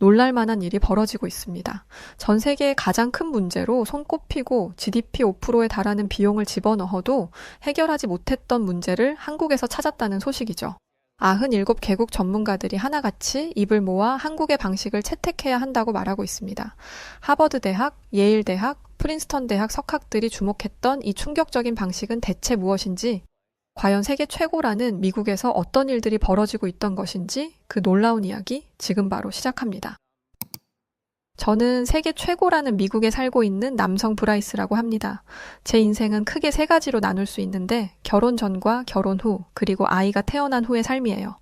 놀랄만한 일이 벌어지고 있습니다. 전 세계의 가장 큰 문제로 손꼽히고 GDP 5%에 달하는 비용을 집어넣어도 해결하지 못했던 문제를 한국에서 찾았다는 소식이죠. 97개국 전문가들이 하나같이 입을 모아 한국의 방식을 채택해야 한다고 말하고 있습니다. 하버드 대학, 예일 대학, 프린스턴 대학 석학들이 주목했던 이 충격적인 방식은 대체 무엇인지, 과연 세계 최고라는 미국에서 어떤 일들이 벌어지고 있던 것인지 그 놀라운 이야기 지금 바로 시작합니다. 저는 세계 최고라는 미국에 살고 있는 남성 브라이스라고 합니다. 제 인생은 크게 3가지로 나눌 수 있는데 결혼 전과 결혼 후 그리고 아이가 태어난 후의 삶이에요.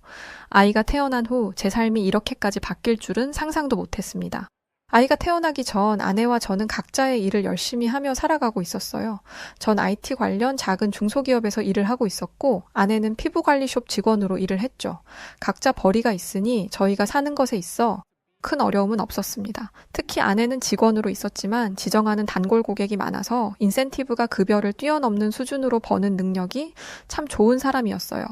아이가 태어난 후 제 삶이 이렇게까지 바뀔 줄은 상상도 못했습니다. 아이가 태어나기 전 아내와 저는 각자의 일을 열심히 하며 살아가고 있었어요. 전 IT 관련 작은 중소기업에서 일을 하고 있었고 아내는 피부관리숍 직원으로 일을 했죠. 각자 벌이가 있으니 저희가 사는 것에 있어 큰 어려움은 없었습니다. 특히 아내는 직원으로 있었지만 지정하는 단골 고객이 많아서 인센티브가 급여를 뛰어넘는 수준으로 버는 능력이 참 좋은 사람이었어요.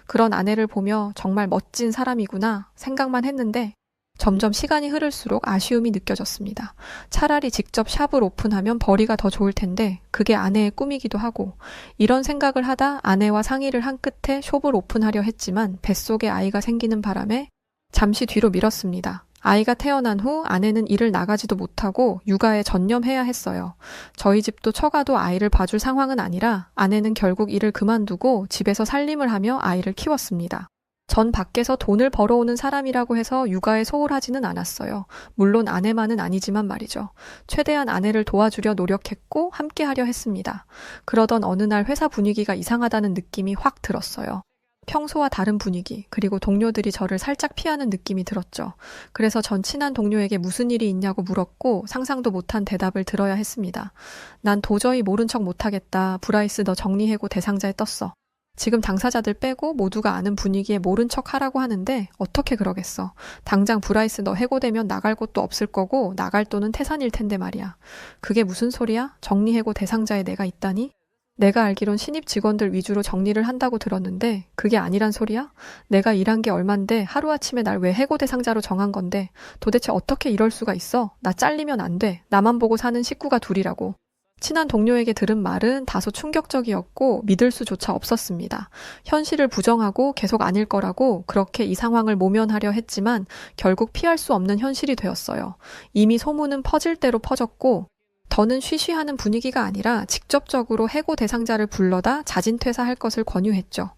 그런 아내를 보며 정말 멋진 사람이구나 생각만 했는데 점점 시간이 흐를수록 아쉬움이 느껴졌습니다. 차라리 직접 샵을 오픈하면 벌이가 더 좋을 텐데 그게 아내의 꿈이기도 하고, 이런 생각을 하다 아내와 상의를 한 끝에 숍을 오픈하려 했지만 뱃속에 아이가 생기는 바람에 잠시 뒤로 미뤘습니다. 아이가 태어난 후 아내는 일을 나가지도 못하고 육아에 전념해야 했어요. 저희 집도 처가도 아이를 봐줄 상황은 아니라 아내는 결국 일을 그만두고 집에서 살림을 하며 아이를 키웠습니다. 전 밖에서 돈을 벌어오는 사람이라고 해서 육아에 소홀하지는 않았어요. 물론 아내만은 아니지만 말이죠. 최대한 아내를 도와주려 노력했고 함께 하려 했습니다. 그러던 어느 날 회사 분위기가 이상하다는 느낌이 확 들었어요. 평소와 다른 분위기, 그리고 동료들이 저를 살짝 피하는 느낌이 들었죠. 그래서 전 친한 동료에게 무슨 일이 있냐고 물었고 상상도 못한 대답을 들어야 했습니다. 난 도저히 모른 척 못하겠다. 브라이스 너 정리해고 대상자에 떴어. 지금 당사자들 빼고 모두가 아는 분위기에 모른 척 하라고 하는데 어떻게 그러겠어. 당장 브라이스 너 해고되면 나갈 곳도 없을 거고 나갈 돈은 태산일 텐데 말이야. 그게 무슨 소리야? 정리해고 대상자에 내가 있다니? 내가 알기론 신입 직원들 위주로 정리를 한다고 들었는데 그게 아니란 소리야? 내가 일한 게 얼만데 하루아침에 날 왜 해고 대상자로 정한 건데 도대체 어떻게 이럴 수가 있어? 나 잘리면 안 돼. 나만 보고 사는 식구가 둘이라고. 친한 동료에게 들은 말은 다소 충격적이었고 믿을 수조차 없었습니다. 현실을 부정하고 계속 아닐 거라고 그렇게 이 상황을 모면하려 했지만 결국 피할 수 없는 현실이 되었어요. 이미 소문은 퍼질 대로 퍼졌고 더는 쉬쉬하는 분위기가 아니라 직접적으로 해고 대상자를 불러다 자진 퇴사할 것을 권유했죠.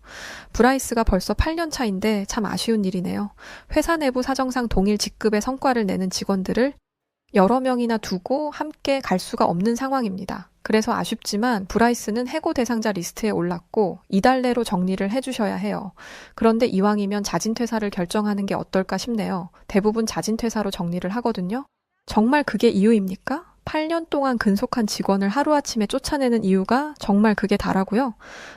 브라이스가 벌써 8년 차인데 참 아쉬운 일이네요. 회사 내부 사정상 동일 직급의 성과를 내는 직원들을 여러 명이나 두고 함께 갈 수가 없는 상황입니다. 그래서 아쉽지만 브라이스는 해고 대상자 리스트에 올랐고 이달 내로 정리를 해주셔야 해요. 그런데 이왕이면 자진 퇴사를 결정하는 게 어떨까 싶네요. 대부분 자진 퇴사로 정리를 하거든요. 정말 그게 이유입니까? 8년 동안 근속한 직원을 하루아침에 쫓아내는 이유가 정말 그게 다라고요?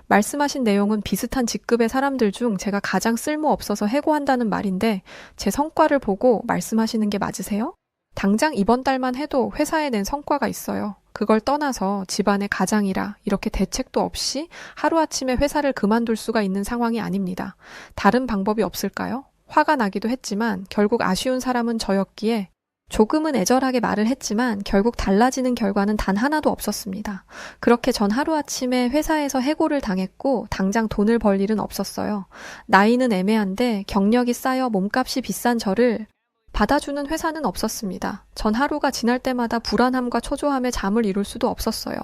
말씀하신 내용은 비슷한 직급의 사람들 중 제가 가장 쓸모없어서 해고한다는 말인데 제 성과를 보고 말씀하시는 게 맞으세요? 당장 이번 달만 해도 회사에 낸 성과가 있어요. 그걸 떠나서 집안의 가장이라 이렇게 대책도 없이 하루아침에 회사를 그만둘 수가 있는 상황이 아닙니다. 다른 방법이 없을까요? 화가 나기도 했지만 결국 아쉬운 사람은 저였기에 조금은 애절하게 말을 했지만 결국 달라지는 결과는 단 하나도 없었습니다. 그렇게 전 하루아침에 회사에서 해고를 당했고 당장 돈을 벌 일은 없었어요. 나이는 애매한데 경력이 쌓여 몸값이 비싼 저를 받아주는 회사는 없었습니다. 전 하루가 지날 때마다 불안함과 초조함에 잠을 이룰 수도 없었어요.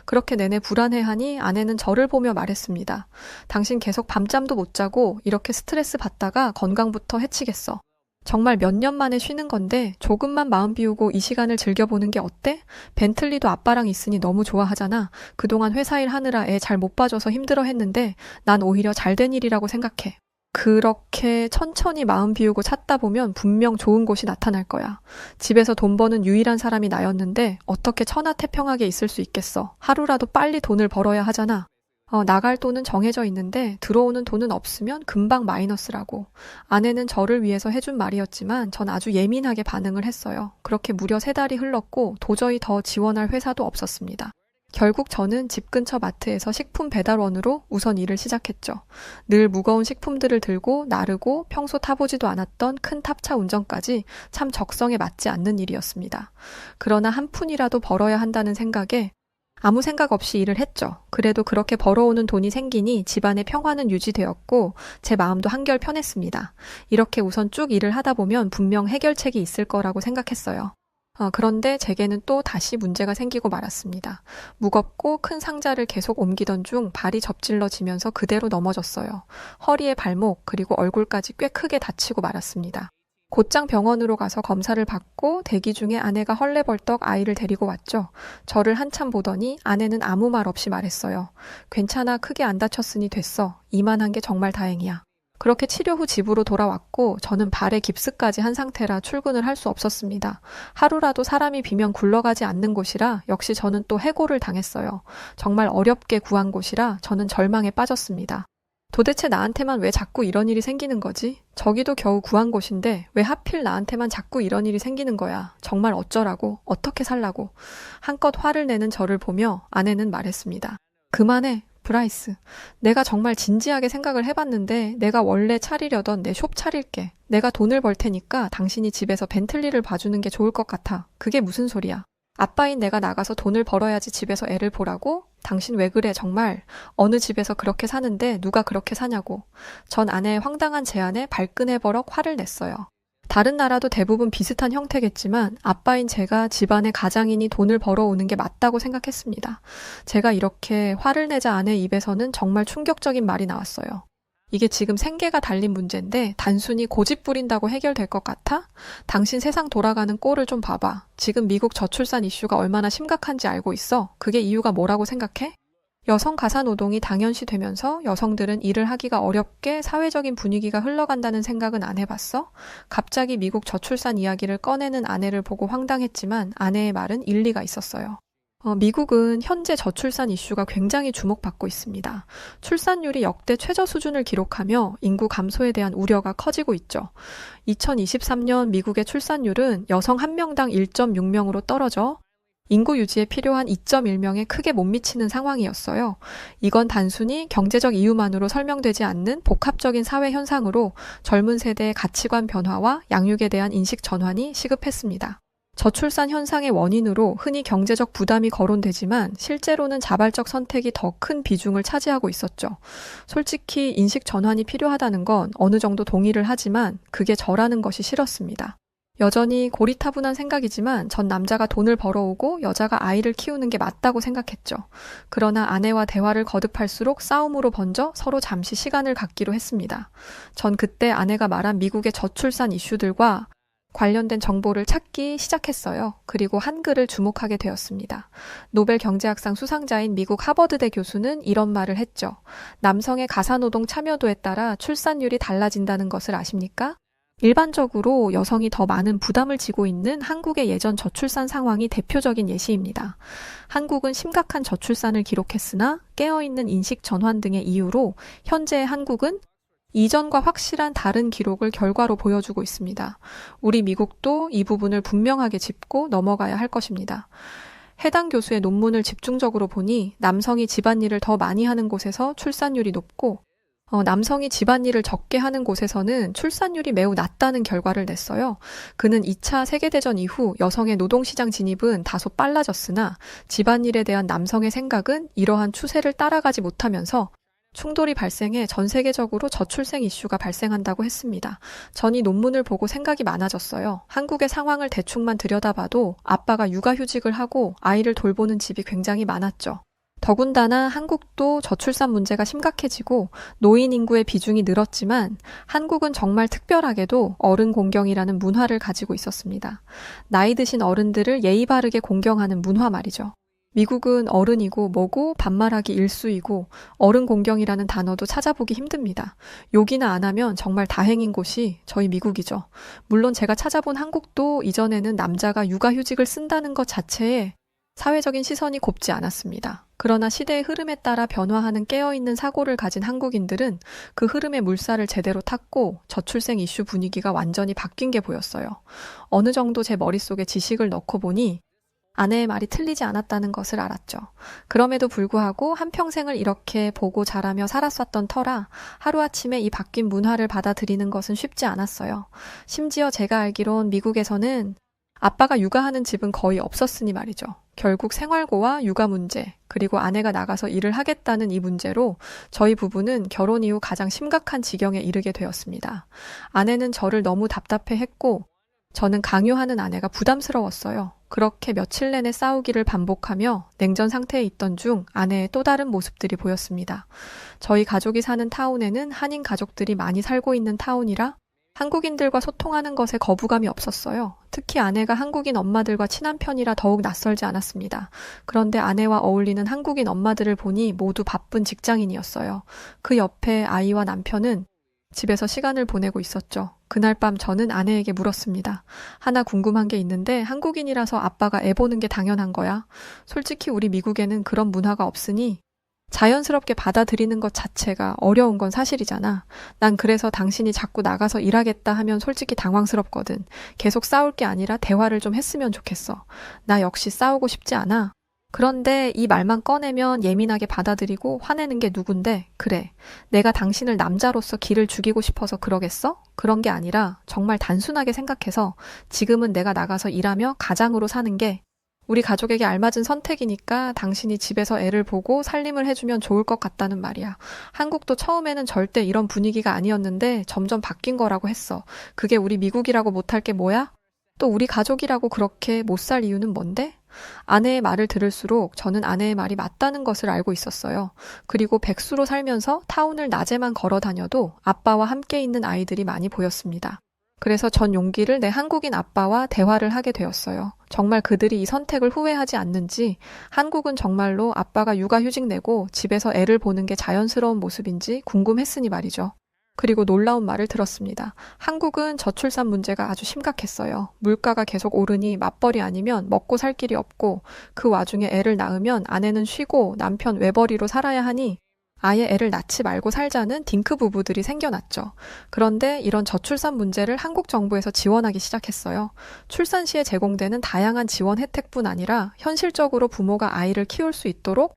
그렇게 내내 불안해하니 아내는 저를 보며 말했습니다. 당신 계속 밤잠도 못 자고 이렇게 스트레스 받다가 건강부터 해치겠어. 정말 몇 년 만에 쉬는 건데 조금만 마음 비우고 이 시간을 즐겨보는 게 어때? 벤틀리도 아빠랑 있으니 너무 좋아하잖아. 그동안 회사 일 하느라 애 잘 못 봐줘서 힘들어 했는데 난 오히려 잘된 일이라고 생각해. 그렇게 천천히 마음 비우고 찾다 보면 분명 좋은 곳이 나타날 거야. 집에서 돈 버는 유일한 사람이 나였는데 어떻게 천하태평하게 있을 수 있겠어. 하루라도 빨리 돈을 벌어야 하잖아. 나갈 돈은 정해져 있는데 들어오는 돈은 없으면 금방 마이너스라고. 아내는 저를 위해서 해준 말이었지만 전 아주 예민하게 반응을 했어요. 그렇게 무려 3달이 흘렀고 도저히 더 지원할 회사도 없었습니다. 결국 저는 집 근처 마트에서 식품 배달원으로 우선 일을 시작했죠. 늘 무거운 식품들을 들고 나르고 평소 타보지도 않았던 큰 탑차 운전까지 참 적성에 맞지 않는 일이었습니다. 그러나 한 푼이라도 벌어야 한다는 생각에 아무 생각 없이 일을 했죠. 그래도 그렇게 벌어오는 돈이 생기니 집안의 평화는 유지되었고 제 마음도 한결 편했습니다. 이렇게 우선 쭉 일을 하다 보면 분명 해결책이 있을 거라고 생각했어요. 그런데 제게는 또 다시 문제가 생기고 말았습니다. 무겁고 큰 상자를 계속 옮기던 중 발이 접질러지면서 그대로 넘어졌어요. 허리에 발목 그리고 얼굴까지 꽤 크게 다치고 말았습니다. 곧장 병원으로 가서 검사를 받고 대기 중에 아내가 헐레벌떡 아이를 데리고 왔죠. 저를 한참 보더니 아내는 아무 말 없이 말했어요. 괜찮아, 크게 안 다쳤으니 됐어. 이만한 게 정말 다행이야. 그렇게 치료 후 집으로 돌아왔고 저는 발에 깁스까지 한 상태라 출근을 할 수 없었습니다. 하루라도 사람이 비면 굴러가지 않는 곳이라 역시 저는 또 해고를 당했어요. 정말 어렵게 구한 곳이라 저는 절망에 빠졌습니다. 도대체 나한테만 왜 자꾸 이런 일이 생기는 거지? 저기도 겨우 구한 곳인데 왜 하필 나한테만 자꾸 이런 일이 생기는 거야? 정말 어쩌라고? 어떻게 살라고? 한껏 화를 내는 저를 보며 아내는 말했습니다. 그만해. 브라이스, 내가 정말 진지하게 생각을 해봤는데 내가 원래 차리려던 내 숍 차릴게. 내가 돈을 벌 테니까 당신이 집에서 벤틀리를 봐주는 게 좋을 것 같아. 그게 무슨 소리야? 아빠인 내가 나가서 돈을 벌어야지 집에서 애를 보라고? 당신 왜 그래 정말? 어느 집에서 그렇게 사는데 누가 그렇게 사냐고. 전 아내의 황당한 제안에 발끈해 버럭 화를 냈어요. 다른 나라도 대부분 비슷한 형태겠지만 아빠인 제가 집안의 가장이니 돈을 벌어오는 게 맞다고 생각했습니다. 제가 이렇게 화를 내자 아내 입에서는 정말 충격적인 말이 나왔어요. 이게 지금 생계가 달린 문제인데 단순히 고집 부린다고 해결될 것 같아? 당신 세상 돌아가는 꼴을 좀 봐봐. 지금 미국 저출산 이슈가 얼마나 심각한지 알고 있어? 그게 이유가 뭐라고 생각해? 여성 가사 노동이 당연시되면서 여성들은 일을 하기가 어렵게 사회적인 분위기가 흘러간다는 생각은 안 해봤어? 갑자기 미국 저출산 이야기를 꺼내는 아내를 보고 황당했지만 아내의 말은 일리가 있었어요. 미국은 현재 저출산 이슈가 굉장히 주목받고 있습니다. 출산율이 역대 최저 수준을 기록하며 인구 감소에 대한 우려가 커지고 있죠. 2023년 미국의 출산율은 여성 1명당 1.6명으로 떨어져 인구 유지에 필요한 2.1명에 크게 못 미치는 상황이었어요. 이건 단순히 경제적 이유만으로 설명되지 않는 복합적인 사회 현상으로 젊은 세대의 가치관 변화와 양육에 대한 인식 전환이 시급했습니다. 저출산 현상의 원인으로 흔히 경제적 부담이 거론되지만 실제로는 자발적 선택이 더 큰 비중을 차지하고 있었죠. 솔직히 인식 전환이 필요하다는 건 어느 정도 동의를 하지만 그게 저라는 것이 싫었습니다. 여전히 고리타분한 생각이지만 전 남자가 돈을 벌어오고 여자가 아이를 키우는 게 맞다고 생각했죠. 그러나 아내와 대화를 거듭할수록 싸움으로 번져 서로 잠시 시간을 갖기로 했습니다. 전 그때 아내가 말한 미국의 저출산 이슈들과 관련된 정보를 찾기 시작했어요. 그리고 한글을 주목하게 되었습니다. 노벨 경제학상 수상자인 미국 하버드대 교수는 이런 말을 했죠. 남성의 가사노동 참여도에 따라 출산율이 달라진다는 것을 아십니까? 일반적으로 여성이 더 많은 부담을 지고 있는 한국의 예전 저출산 상황이 대표적인 예시입니다. 한국은 심각한 저출산을 기록했으나 깨어있는 인식 전환 등의 이유로 현재의 한국은 이전과 확실한 다른 기록을 결과로 보여주고 있습니다. 우리 미국도 이 부분을 분명하게 짚고 넘어가야 할 것입니다. 해당 교수의 논문을 집중적으로 보니 남성이 집안일을 더 많이 하는 곳에서 출산율이 높고 남성이 집안일을 적게 하는 곳에서는 출산율이 매우 낮다는 결과를 냈어요. 그는 2차 세계대전 이후 여성의 노동시장 진입은 다소 빨라졌으나 집안일에 대한 남성의 생각은 이러한 추세를 따라가지 못하면서 충돌이 발생해 전 세계적으로 저출생 이슈가 발생한다고 했습니다. 전 이 논문을 보고 생각이 많아졌어요. 한국의 상황을 대충만 들여다봐도 아빠가 육아휴직을 하고 아이를 돌보는 집이 굉장히 많았죠. 더군다나 한국도 저출산 문제가 심각해지고 노인 인구의 비중이 늘었지만 한국은 정말 특별하게도 어른 공경이라는 문화를 가지고 있었습니다. 나이 드신 어른들을 예의 바르게 공경하는 문화 말이죠. 미국은 어른이고 뭐고 반말하기 일쑤이고 어른 공경이라는 단어도 찾아보기 힘듭니다. 욕이나 안 하면 정말 다행인 곳이 저희 미국이죠. 물론 제가 찾아본 한국도 이전에는 남자가 육아휴직을 쓴다는 것 자체에 사회적인 시선이 곱지 않았습니다. 그러나 시대의 흐름에 따라 변화하는 깨어있는 사고를 가진 한국인들은 그 흐름의 물살을 제대로 탔고 저출생 이슈 분위기가 완전히 바뀐 게 보였어요. 어느 정도 제 머릿속에 지식을 넣고 보니 아내의 말이 틀리지 않았다는 것을 알았죠. 그럼에도 불구하고 한평생을 이렇게 보고 자라며 살았었던 터라 하루아침에 이 바뀐 문화를 받아들이는 것은 쉽지 않았어요. 심지어 제가 알기론 미국에서는 아빠가 육아하는 집은 거의 없었으니 말이죠. 결국 생활고와 육아 문제, 그리고 아내가 나가서 일을 하겠다는 이 문제로 저희 부부는 결혼 이후 가장 심각한 지경에 이르게 되었습니다. 아내는 저를 너무 답답해 했고, 저는 강요하는 아내가 부담스러웠어요. 그렇게 며칠 내내 싸우기를 반복하며 냉전 상태에 있던 중 아내의 또 다른 모습들이 보였습니다. 저희 가족이 사는 타운에는 한인 가족들이 많이 살고 있는 타운이라 한국인들과 소통하는 것에 거부감이 없었어요. 특히 아내가 한국인 엄마들과 친한 편이라 더욱 낯설지 않았습니다. 그런데 아내와 어울리는 한국인 엄마들을 보니 모두 바쁜 직장인이었어요. 그 옆에 아이와 남편은 집에서 시간을 보내고 있었죠. 그날 밤 저는 아내에게 물었습니다. 하나 궁금한 게 있는데 한국인이라서 아빠가 애 보는 게 당연한 거야? 솔직히 우리 미국에는 그런 문화가 없으니 자연스럽게 받아들이는 것 자체가 어려운 건 사실이잖아. 난 그래서 당신이 자꾸 나가서 일하겠다 하면 솔직히 당황스럽거든. 계속 싸울 게 아니라 대화를 좀 했으면 좋겠어. 나 역시 싸우고 싶지 않아. 그런데 이 말만 꺼내면 예민하게 받아들이고 화내는 게 누군데? 그래. 내가 당신을 남자로서 기를 죽이고 싶어서 그러겠어? 그런 게 아니라 정말 단순하게 생각해서 지금은 내가 나가서 일하며 가장으로 사는 게 우리 가족에게 알맞은 선택이니까 당신이 집에서 애를 보고 살림을 해주면 좋을 것 같다는 말이야. 한국도 처음에는 절대 이런 분위기가 아니었는데 점점 바뀐 거라고 했어. 그게 우리 미국이라고 못할 게 뭐야? 또 우리 가족이라고 그렇게 못 살 이유는 뭔데? 아내의 말을 들을수록 저는 아내의 말이 맞다는 것을 알고 있었어요. 그리고 백수로 살면서 타운을 낮에만 걸어 다녀도 아빠와 함께 있는 아이들이 많이 보였습니다. 그래서 전 용기를 내 한국인 아빠와 대화를 하게 되었어요. 정말 그들이 이 선택을 후회하지 않는지, 한국은 정말로 아빠가 육아휴직 내고 집에서 애를 보는 게 자연스러운 모습인지 궁금했으니 말이죠. 그리고 놀라운 말을 들었습니다. 한국은 저출산 문제가 아주 심각했어요. 물가가 계속 오르니 맞벌이 아니면 먹고 살 길이 없고 그 와중에 애를 낳으면 아내는 쉬고 남편 외벌이로 살아야 하니 아예 애를 낳지 말고 살자는 딩크 부부들이 생겨났죠. 그런데 이런 저출산 문제를 한국 정부에서 지원하기 시작했어요. 출산 시에 제공되는 다양한 지원 혜택뿐 아니라 현실적으로 부모가 아이를 키울 수 있도록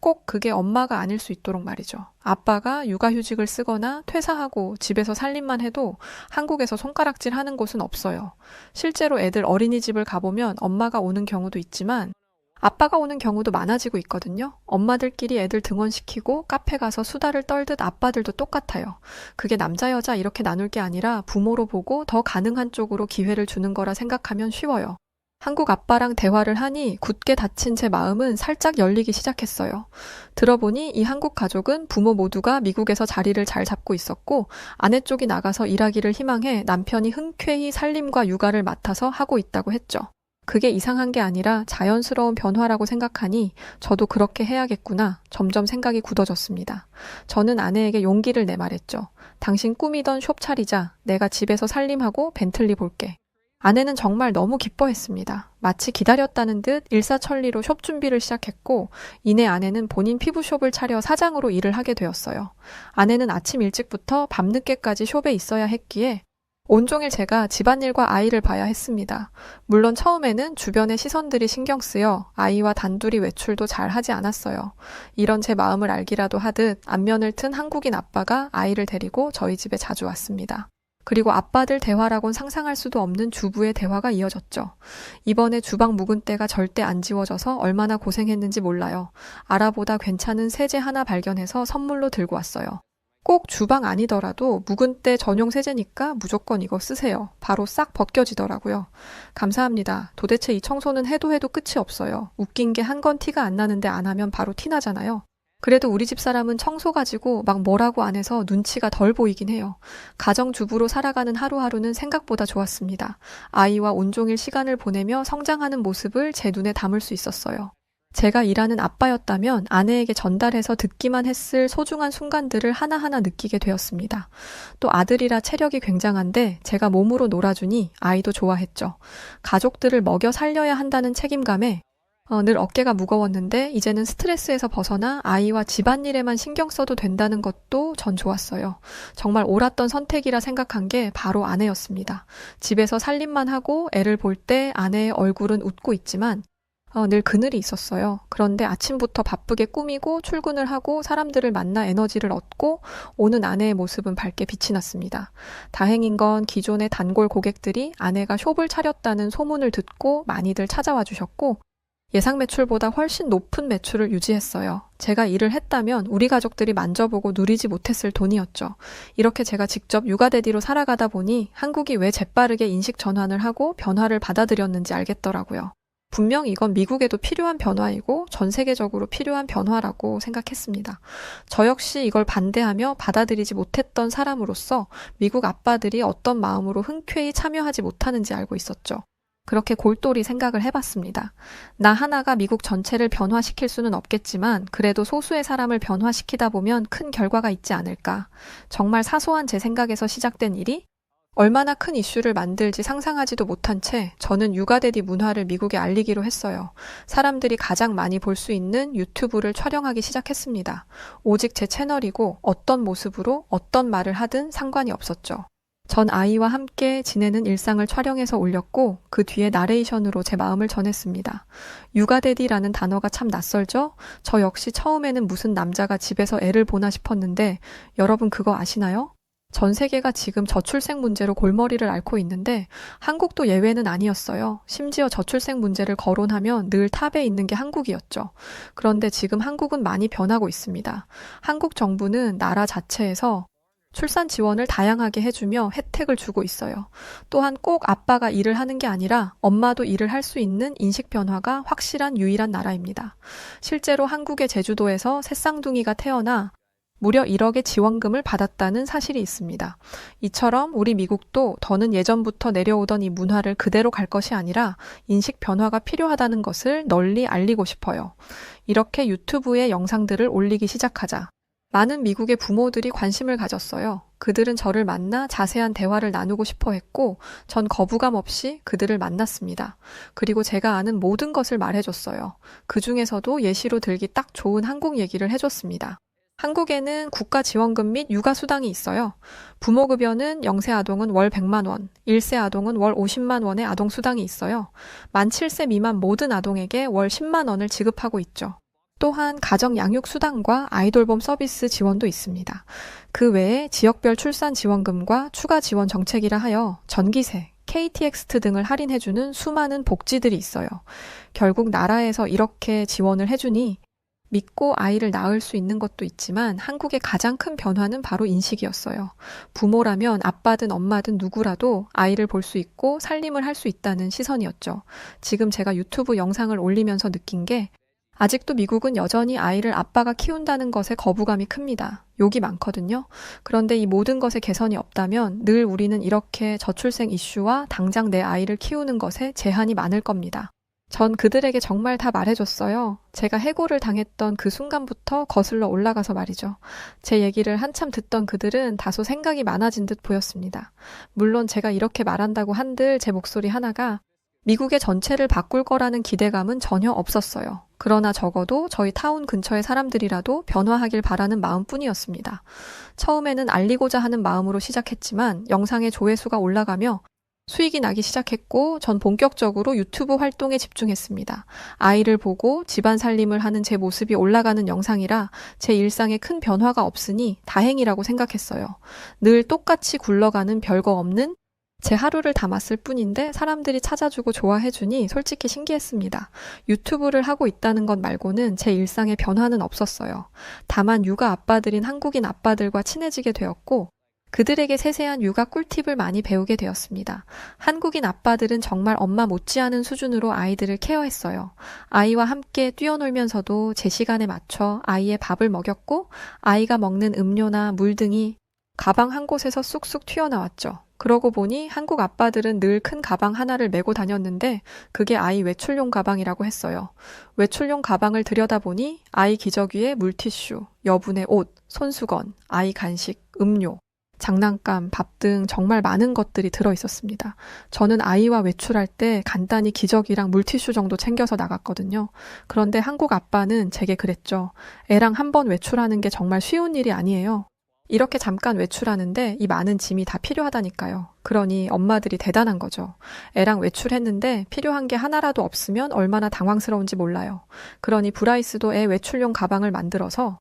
꼭 그게 엄마가 아닐 수 있도록 말이죠. 아빠가 육아휴직을 쓰거나 퇴사하고 집에서 살림만 해도 한국에서 손가락질 하는 곳은 없어요. 실제로 애들 어린이집을 가보면 엄마가 오는 경우도 있지만 아빠가 오는 경우도 많아지고 있거든요. 엄마들끼리 애들 등원시키고 카페 가서 수다를 떨듯 아빠들도 똑같아요. 그게 남자 여자 이렇게 나눌 게 아니라 부모로 보고 더 가능한 쪽으로 기회를 주는 거라 생각하면 쉬워요. 한국 아빠랑 대화를 하니 굳게 닫힌 제 마음은 살짝 열리기 시작했어요. 들어보니 이 한국 가족은 부모 모두가 미국에서 자리를 잘 잡고 있었고 아내 쪽이 나가서 일하기를 희망해 남편이 흔쾌히 살림과 육아를 맡아서 하고 있다고 했죠. 그게 이상한 게 아니라 자연스러운 변화라고 생각하니 저도 그렇게 해야겠구나. 점점 생각이 굳어졌습니다. 저는 아내에게 용기를 내말했죠. 당신 꾸미던 숍 차리자. 내가 집에서 살림하고 벤틀리 볼게. 아내는 정말 너무 기뻐했습니다. 마치 기다렸다는 듯 일사천리로 숍 준비를 시작했고 이내 아내는 본인 피부숍을 차려 사장으로 일을 하게 되었어요. 아내는 아침 일찍부터 밤늦게까지 숍에 있어야 했기에 온종일 제가 집안일과 아이를 봐야 했습니다. 물론 처음에는 주변의 시선들이 신경 쓰여 아이와 단둘이 외출도 잘 하지 않았어요. 이런 제 마음을 알기라도 하듯 안면을 튼 한국인 아빠가 아이를 데리고 저희 집에 자주 왔습니다. 그리고 아빠들 대화라곤 상상할 수도 없는 주부의 대화가 이어졌죠. 이번에 주방 묵은 때가 절대 안 지워져서 얼마나 고생했는지 몰라요. 아라보다 괜찮은 세제 하나 발견해서 선물로 들고 왔어요. 꼭 주방 아니더라도 묵은 때 전용 세제니까 무조건 이거 쓰세요. 바로 싹 벗겨지더라고요. 감사합니다. 도대체 이 청소는 해도 끝이 없어요. 웃긴 게 한 건 티가 안 나는데 안 하면 바로 티 나잖아요. 그래도 우리 집 사람은 청소 가지고 막 뭐라고 안 해서 눈치가 덜 보이긴 해요. 가정주부로 살아가는 하루하루는 생각보다 좋았습니다. 아이와 온종일 시간을 보내며 성장하는 모습을 제 눈에 담을 수 있었어요. 제가 일하는 아빠였다면 아내에게 전달해서 듣기만 했을 소중한 순간들을 하나하나 느끼게 되었습니다. 또 아들이라 체력이 굉장한데 제가 몸으로 놀아주니 아이도 좋아했죠. 가족들을 먹여 살려야 한다는 책임감에 늘 어깨가 무거웠는데 이제는 스트레스에서 벗어나 아이와 집안일에만 신경 써도 된다는 것도 전 좋았어요. 정말 옳았던 선택이라 생각한 게 바로 아내였습니다. 집에서 살림만 하고 애를 볼 때 아내의 얼굴은 웃고 있지만 늘 그늘이 있었어요. 그런데 아침부터 바쁘게 꾸미고 출근을 하고 사람들을 만나 에너지를 얻고 오는 아내의 모습은 밝게 빛이 났습니다. 다행인 건 기존의 단골 고객들이 아내가 숍을 차렸다는 소문을 듣고 많이들 찾아와 주셨고 예상 매출보다 훨씬 높은 매출을 유지했어요. 제가 일을 했다면 우리 가족들이 만져보고 누리지 못했을 돈이었죠. 이렇게 제가 직접 육아대디로 살아가다 보니 한국이 왜 재빠르게 인식 전환을 하고 변화를 받아들였는지 알겠더라고요. 분명 이건 미국에도 필요한 변화이고 전 세계적으로 필요한 변화라고 생각했습니다. 저 역시 이걸 반대하며 받아들이지 못했던 사람으로서 미국 아빠들이 어떤 마음으로 흔쾌히 참여하지 못하는지 알고 있었죠. 그렇게 골똘히 생각을 해봤습니다. 나 하나가 미국 전체를 변화시킬 수는 없겠지만 그래도 소수의 사람을 변화시키다 보면 큰 결과가 있지 않을까. 정말 사소한 제 생각에서 시작된 일이 얼마나 큰 이슈를 만들지 상상하지도 못한 채 저는 육아데디 문화를 미국에 알리기로 했어요. 사람들이 가장 많이 볼 수 있는 유튜브를 촬영하기 시작했습니다. 오직 제 채널이고 어떤 모습으로 어떤 말을 하든 상관이 없었죠. 전 아이와 함께 지내는 일상을 촬영해서 올렸고 그 뒤에 나레이션으로 제 마음을 전했습니다. 육아데디라는 단어가 참 낯설죠? 저 역시 처음에는 무슨 남자가 집에서 애를 보나 싶었는데 여러분 그거 아시나요? 전 세계가 지금 저출생 문제로 골머리를 앓고 있는데 한국도 예외는 아니었어요. 심지어 저출생 문제를 거론하면 늘 탑에 있는 게 한국이었죠. 그런데 지금 한국은 많이 변하고 있습니다. 한국 정부는 나라 자체에서 출산 지원을 다양하게 해주며 혜택을 주고 있어요. 또한 꼭 아빠가 일을 하는 게 아니라 엄마도 일을 할 수 있는 인식 변화가 확실한 유일한 나라입니다. 실제로 한국의 제주도에서 새쌍둥이가 태어나 무려 1억의 지원금을 받았다는 사실이 있습니다. 이처럼 우리 미국도 더는 예전부터 내려오던 이 문화를 그대로 갈 것이 아니라 인식 변화가 필요하다는 것을 널리 알리고 싶어요. 이렇게 유튜브에 영상들을 올리기 시작하자 많은 미국의 부모들이 관심을 가졌어요. 그들은 저를 만나 자세한 대화를 나누고 싶어 했고 전 거부감 없이 그들을 만났습니다. 그리고 제가 아는 모든 것을 말해줬어요. 그 중에서도 예시로 들기 딱 좋은 한국 얘기를 해줬습니다. 한국에는 국가지원금 및 육아수당이 있어요. 부모급여는 0세 아동은 월 100만 원, 1세 아동은 월 50만 원의 아동수당이 있어요. 만 7세 미만 모든 아동에게 월 10만 원을 지급하고 있죠. 또한 가정 양육 수당과 아이돌봄 서비스 지원도 있습니다. 그 외에 지역별 출산 지원금과 추가 지원 정책이라 하여 전기세, KTX 등을 할인해주는 수많은 복지들이 있어요. 결국 나라에서 이렇게 지원을 해주니 믿고 아이를 낳을 수 있는 것도 있지만 한국의 가장 큰 변화는 바로 인식이었어요. 부모라면 아빠든 엄마든 누구라도 아이를 볼 수 있고 살림을 할 수 있다는 시선이었죠. 지금 제가 유튜브 영상을 올리면서 느낀 게 아직도 미국은 여전히 아이를 아빠가 키운다는 것에 거부감이 큽니다. 욕이 많거든요. 그런데 이 모든 것에 개선이 없다면 늘 우리는 이렇게 저출생 이슈와 당장 내 아이를 키우는 것에 제한이 많을 겁니다. 전 그들에게 정말 다 말해줬어요. 제가 해고를 당했던 그 순간부터 거슬러 올라가서 말이죠. 제 얘기를 한참 듣던 그들은 다소 생각이 많아진 듯 보였습니다. 물론 제가 이렇게 말한다고 한들 제 목소리 하나가 미국의 전체를 바꿀 거라는 기대감은 전혀 없었어요. 그러나 적어도 저희 타운 근처의 사람들이라도 변화하길 바라는 마음뿐이었습니다. 처음에는 알리고자 하는 마음으로 시작했지만 영상의 조회수가 올라가며 수익이 나기 시작했고 전 본격적으로 유튜브 활동에 집중했습니다. 아이를 보고 집안 살림을 하는 제 모습이 올라가는 영상이라 제 일상에 큰 변화가 없으니 다행이라고 생각했어요. 늘 똑같이 굴러가는 별거 없는 제 하루를 담았을 뿐인데 사람들이 찾아주고 좋아해주니 솔직히 신기했습니다. 유튜브를 하고 있다는 것 말고는 제 일상에 변화는 없었어요. 다만 육아 아빠들인 한국인 아빠들과 친해지게 되었고 그들에게 세세한 육아 꿀팁을 많이 배우게 되었습니다. 한국인 아빠들은 정말 엄마 못지않은 수준으로 아이들을 케어했어요. 아이와 함께 뛰어놀면서도 제 시간에 맞춰 아이의 밥을 먹였고 아이가 먹는 음료나 물 등이 가방 한 곳에서 쑥쑥 튀어나왔죠. 그러고 보니 한국 아빠들은 늘 큰 가방 하나를 메고 다녔는데 그게 아이 외출용 가방이라고 했어요. 외출용 가방을 들여다보니 아이 기저귀에 물티슈, 여분의 옷, 손수건, 아이 간식, 음료, 장난감, 밥 등 정말 많은 것들이 들어있었습니다. 저는 아이와 외출할 때 간단히 기저귀랑 물티슈 정도 챙겨서 나갔거든요. 그런데 한국 아빠는 제게 그랬죠. 애랑 한 번 외출하는 게 정말 쉬운 일이 아니에요. 이렇게 잠깐 외출하는데 이 많은 짐이 다 필요하다니까요. 그러니 엄마들이 대단한 거죠. 애랑 외출했는데 필요한 게 하나라도 없으면 얼마나 당황스러운지 몰라요. 그러니 브라이스도 애 외출용 가방을 만들어서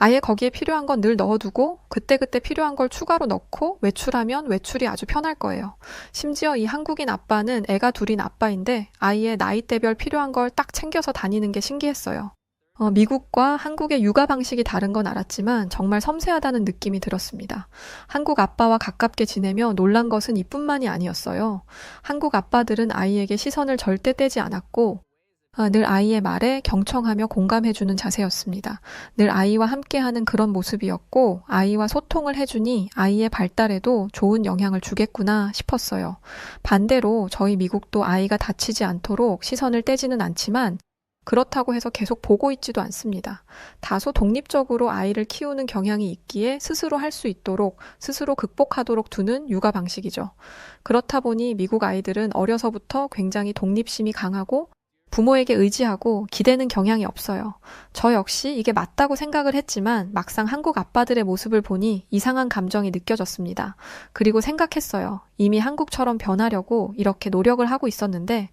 아예 거기에 필요한 건 늘 넣어두고 그때그때 필요한 걸 추가로 넣고 외출하면 외출이 아주 편할 거예요. 심지어 이 한국인 아빠는 애가 둘인 아빠인데 아이의 나이대별 필요한 걸 딱 챙겨서 다니는 게 신기했어요. 미국과 한국의 육아 방식이 다른 건 알았지만 정말 섬세하다는 느낌이 들었습니다. 한국 아빠와 가깝게 지내며 놀란 것은 이뿐만이 아니었어요. 한국 아빠들은 아이에게 시선을 절대 떼지 않았고 늘 아이의 말에 경청하며 공감해주는 자세였습니다. 늘 아이와 함께하는 그런 모습이었고 아이와 소통을 해주니 아이의 발달에도 좋은 영향을 주겠구나 싶었어요. 반대로 저희 미국도 아이가 다치지 않도록 시선을 떼지는 않지만 그렇다고 해서 계속 보고 있지도 않습니다. 다소 독립적으로 아이를 키우는 경향이 있기에 스스로 할 수 있도록 스스로 극복하도록 두는 육아 방식이죠. 그렇다 보니 미국 아이들은 어려서부터 굉장히 독립심이 강하고 부모에게 의지하고 기대는 경향이 없어요. 저 역시 이게 맞다고 생각을 했지만 막상 한국 아빠들의 모습을 보니 이상한 감정이 느껴졌습니다. 그리고 생각했어요. 이미 한국처럼 변하려고 이렇게 노력을 하고 있었는데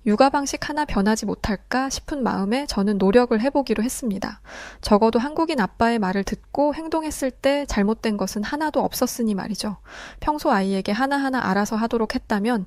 육아 방식 하나 변하지 못할까 싶은 마음에 저는 노력을 해보기로 했습니다. 적어도 한국인 아빠의 말을 듣고 행동했을 때 잘못된 것은 하나도 없었으니 말이죠. 평소 아이에게 하나하나 알아서 하도록 했다면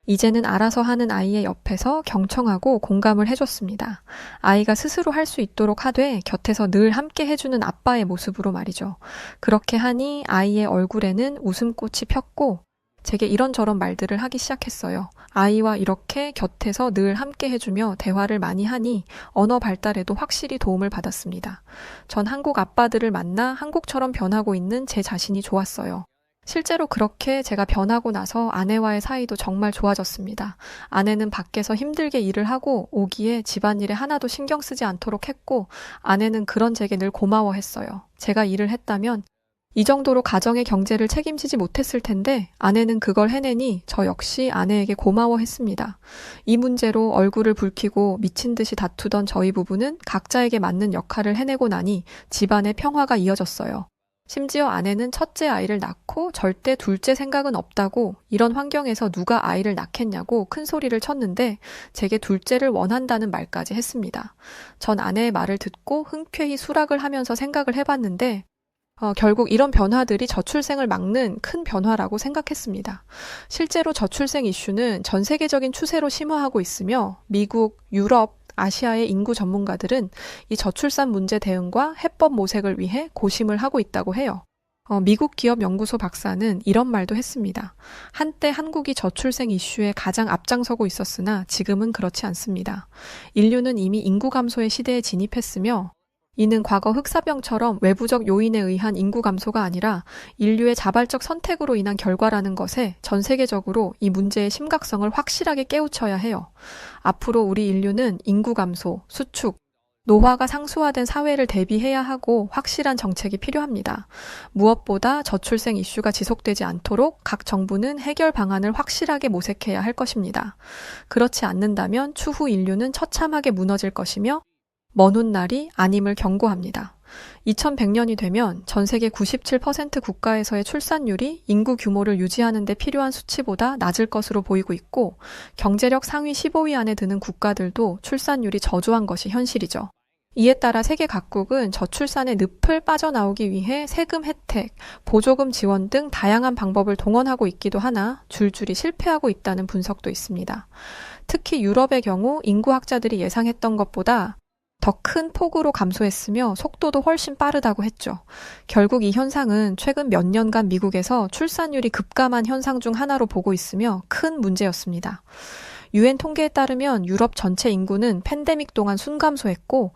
이제는 알아서 하는 아이의 옆에서 경청하고 공감을 해줬습니다. 아이가 스스로 할 수 있도록 하되 곁에서 늘 함께 해주는 아빠의 모습으로 말이죠. 그렇게 하니 아이의 얼굴에는 웃음꽃이 폈고 제게 이런저런 말들을 하기 시작했어요. 아이와 이렇게 곁에서 늘 함께 해주며 대화를 많이 하니 언어 발달에도 확실히 도움을 받았습니다. 전 한국 아빠들을 만나 한국처럼 변하고 있는 제 자신이 좋았어요. 실제로 그렇게 제가 변하고 나서 아내와의 사이도 정말 좋아졌습니다. 아내는 밖에서 힘들게 일을 하고 오기에 집안일에 하나도 신경 쓰지 않도록 했고 아내는 그런 제게 늘 고마워했어요. 제가 일을 했다면 이 정도로 가정의 경제를 책임지지 못했을 텐데 아내는 그걸 해내니 저 역시 아내에게 고마워했습니다. 이 문제로 얼굴을 붉히고 미친 듯이 다투던 저희 부부는 각자에게 맞는 역할을 해내고 나니 집안의 평화가 이어졌어요. 심지어 아내는 첫째 아이를 낳고 절대 둘째 생각은 없다고 이런 환경에서 누가 아이를 낳겠냐고 큰 소리를 쳤는데 제게 둘째를 원한다는 말까지 했습니다. 전 아내의 말을 듣고 흔쾌히 수락을 하면서 생각을 해봤는데 결국 이런 변화들이 저출생을 막는 큰 변화라고 생각했습니다. 실제로 저출생 이슈는 전 세계적인 추세로 심화하고 있으며 미국, 유럽, 아시아의 인구 전문가들은 이 저출산 문제 대응과 해법 모색을 위해 고심을 하고 있다고 해요. 미국 기업 연구소 박사는 이런 말도 했습니다. 한때 한국이 저출생 이슈에 가장 앞장서고 있었으나 지금은 그렇지 않습니다. 인류는 이미 인구 감소의 시대에 진입했으며 이는 과거 흑사병처럼 외부적 요인에 의한 인구 감소가 아니라 인류의 자발적 선택으로 인한 결과라는 것에 전 세계적으로 이 문제의 심각성을 확실하게 깨우쳐야 해요. 앞으로 우리 인류는 인구 감소, 수축, 노화가 상수화된 사회를 대비해야 하고 확실한 정책이 필요합니다. 무엇보다 저출생 이슈가 지속되지 않도록 각 정부는 해결 방안을 확실하게 모색해야 할 것입니다. 그렇지 않는다면 추후 인류는 처참하게 무너질 것이며 먼 훗날이 아님을 경고합니다. 2100년이 되면 전 세계 97% 국가에서의 출산율이 인구 규모를 유지하는 데 필요한 수치보다 낮을 것으로 보이고 있고 경제력 상위 15위 안에 드는 국가들도 출산율이 저조한 것이 현실이죠. 이에 따라 세계 각국은 저출산의 늪을 빠져나오기 위해 세금 혜택, 보조금 지원 등 다양한 방법을 동원하고 있기도 하나 줄줄이 실패하고 있다는 분석도 있습니다. 특히 유럽의 경우 인구학자들이 예상했던 것보다 더 큰 폭으로 감소했으며 속도도 훨씬 빠르다고 했죠. 결국 이 현상은 최근 몇 년간 미국에서 출산율이 급감한 현상 중 하나로 보고 있으며 큰 문제였습니다. UN 통계에 따르면 유럽 전체 인구는 팬데믹 동안 순감소했고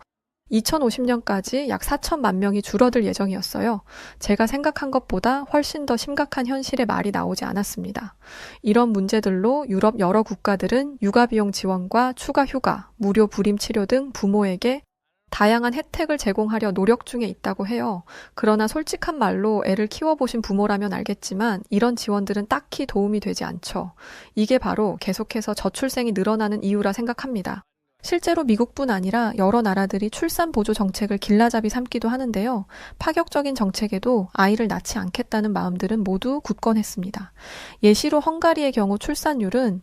2050년까지 약 4천만 명이 줄어들 예정이었어요. 제가 생각한 것보다 훨씬 더 심각한 현실의 말이 나오지 않았습니다. 이런 문제들로 유럽 여러 국가들은 육아비용 지원과 추가 휴가, 무료 불임 치료 등 부모에게 다양한 혜택을 제공하려 노력 중에 있다고 해요. 그러나 솔직한 말로 애를 키워보신 부모라면 알겠지만 이런 지원들은 딱히 도움이 되지 않죠. 이게 바로 계속해서 저출생이 늘어나는 이유라 생각합니다. 실제로 미국뿐 아니라 여러 나라들이 출산 보조 정책을 길라잡이 삼기도 하는데요. 파격적인 정책에도 아이를 낳지 않겠다는 마음들은 모두 굳건했습니다. 예시로 헝가리의 경우 출산율은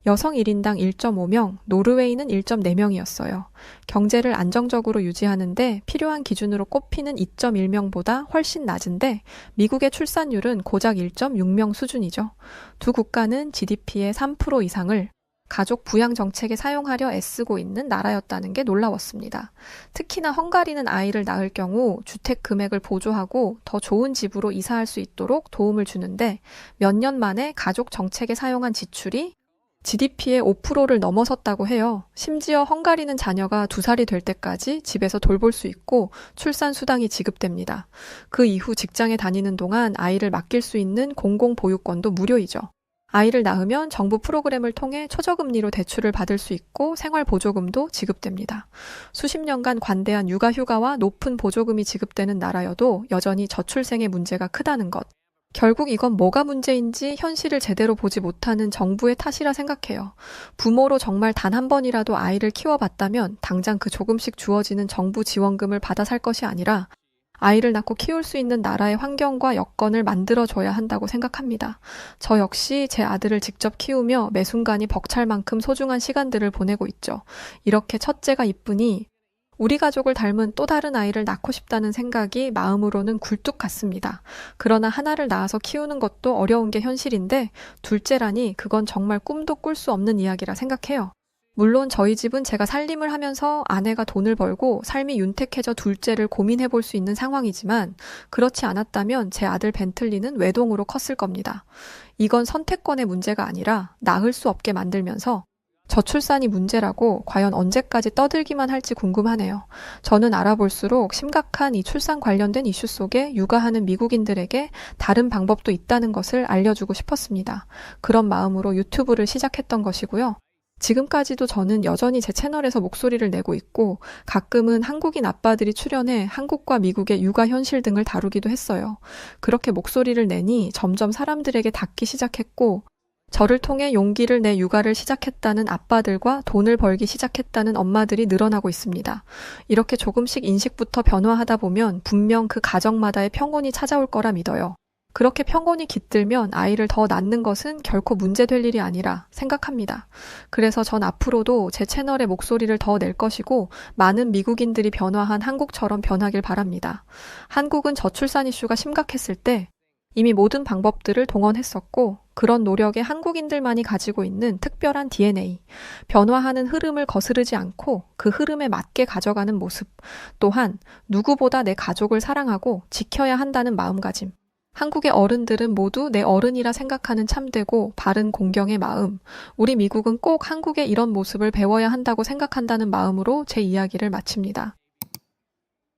여성 1인당 1.5명, 노르웨이는 1.4명이었어요. 경제를 안정적으로 유지하는데 필요한 기준으로 꼽히는 2.1명보다 훨씬 낮은데 미국의 출산율은 고작 1.6명 수준이죠. 두 국가는 GDP의 3% 이상을 가족 부양 정책에 사용하려 애쓰고 있는 나라였다는 게 놀라웠습니다. 특히나 헝가리는 아이를 낳을 경우 주택 금액을 보조하고 더 좋은 집으로 이사할 수 있도록 도움을 주는데 몇 년 만에 가족 정책에 사용한 지출이 GDP의 5%를 넘어섰다고 해요. 심지어 헝가리는 자녀가 2살이 될 때까지 집에서 돌볼 수 있고 출산 수당이 지급됩니다. 그 이후 직장에 다니는 동안 아이를 맡길 수 있는 공공보육권도 무료이죠. 아이를 낳으면 정부 프로그램을 통해 최저금리로 대출을 받을 수 있고 생활보조금도 지급됩니다. 수십 년간 관대한 육아휴가와 높은 보조금이 지급되는 나라여도 여전히 저출생의 문제가 크다는 것. 결국 이건 뭐가 문제인지 현실을 제대로 보지 못하는 정부의 탓이라 생각해요. 부모로 정말 단 한 번이라도 아이를 키워봤다면 당장 그 조금씩 주어지는 정부 지원금을 받아 살 것이 아니라 아이를 낳고 키울 수 있는 나라의 환경과 여건을 만들어줘야 한다고 생각합니다. 저 역시 제 아들을 직접 키우며 매 순간이 벅찰 만큼 소중한 시간들을 보내고 있죠. 이렇게 첫째가 이쁘니 우리 가족을 닮은 또 다른 아이를 낳고 싶다는 생각이 마음으로는 굴뚝 같습니다. 그러나 하나를 낳아서 키우는 것도 어려운 게 현실인데 둘째라니 그건 정말 꿈도 꿀 수 없는 이야기라 생각해요. 물론 저희 집은 제가 살림을 하면서 아내가 돈을 벌고 삶이 윤택해져 둘째를 고민해 볼 수 있는 상황이지만 그렇지 않았다면 제 아들 벤틀리는 외동으로 컸을 겁니다. 이건 선택권의 문제가 아니라 낳을 수 없게 만들면서 저출산이 문제라고 과연 언제까지 떠들기만 할지 궁금하네요. 저는 알아볼수록 심각한 이 출산 관련된 이슈 속에 육아하는 미국인들에게 다른 방법도 있다는 것을 알려주고 싶었습니다. 그런 마음으로 유튜브를 시작했던 것이고요. 지금까지도 저는 여전히 제 채널에서 목소리를 내고 있고 가끔은 한국인 아빠들이 출연해 한국과 미국의 육아 현실 등을 다루기도 했어요. 그렇게 목소리를 내니 점점 사람들에게 닿기 시작했고 저를 통해 용기를 내 육아를 시작했다는 아빠들과 돈을 벌기 시작했다는 엄마들이 늘어나고 있습니다. 이렇게 조금씩 인식부터 변화하다 보면 분명 그 가정마다의 평온이 찾아올 거라 믿어요. 그렇게 평온이 깃들면 아이를 더 낳는 것은 결코 문제될 일이 아니라 생각합니다. 그래서 전 앞으로도 제 채널에 목소리를 더 낼 것이고 많은 미국인들이 변화한 한국처럼 변하길 바랍니다. 한국은 저출산 이슈가 심각했을 때 이미 모든 방법들을 동원했었고 그런 노력에 한국인들만이 가지고 있는 특별한 DNA, 변화하는 흐름을 거스르지 않고 그 흐름에 맞게 가져가는 모습, 또한 누구보다 내 가족을 사랑하고 지켜야 한다는 마음가짐, 한국의 어른들은 모두 내 어른이라 생각하는 참되고 바른 공경의 마음, 우리 미국은 꼭 한국의 이런 모습을 배워야 한다고 생각한다는 마음으로 제 이야기를 마칩니다.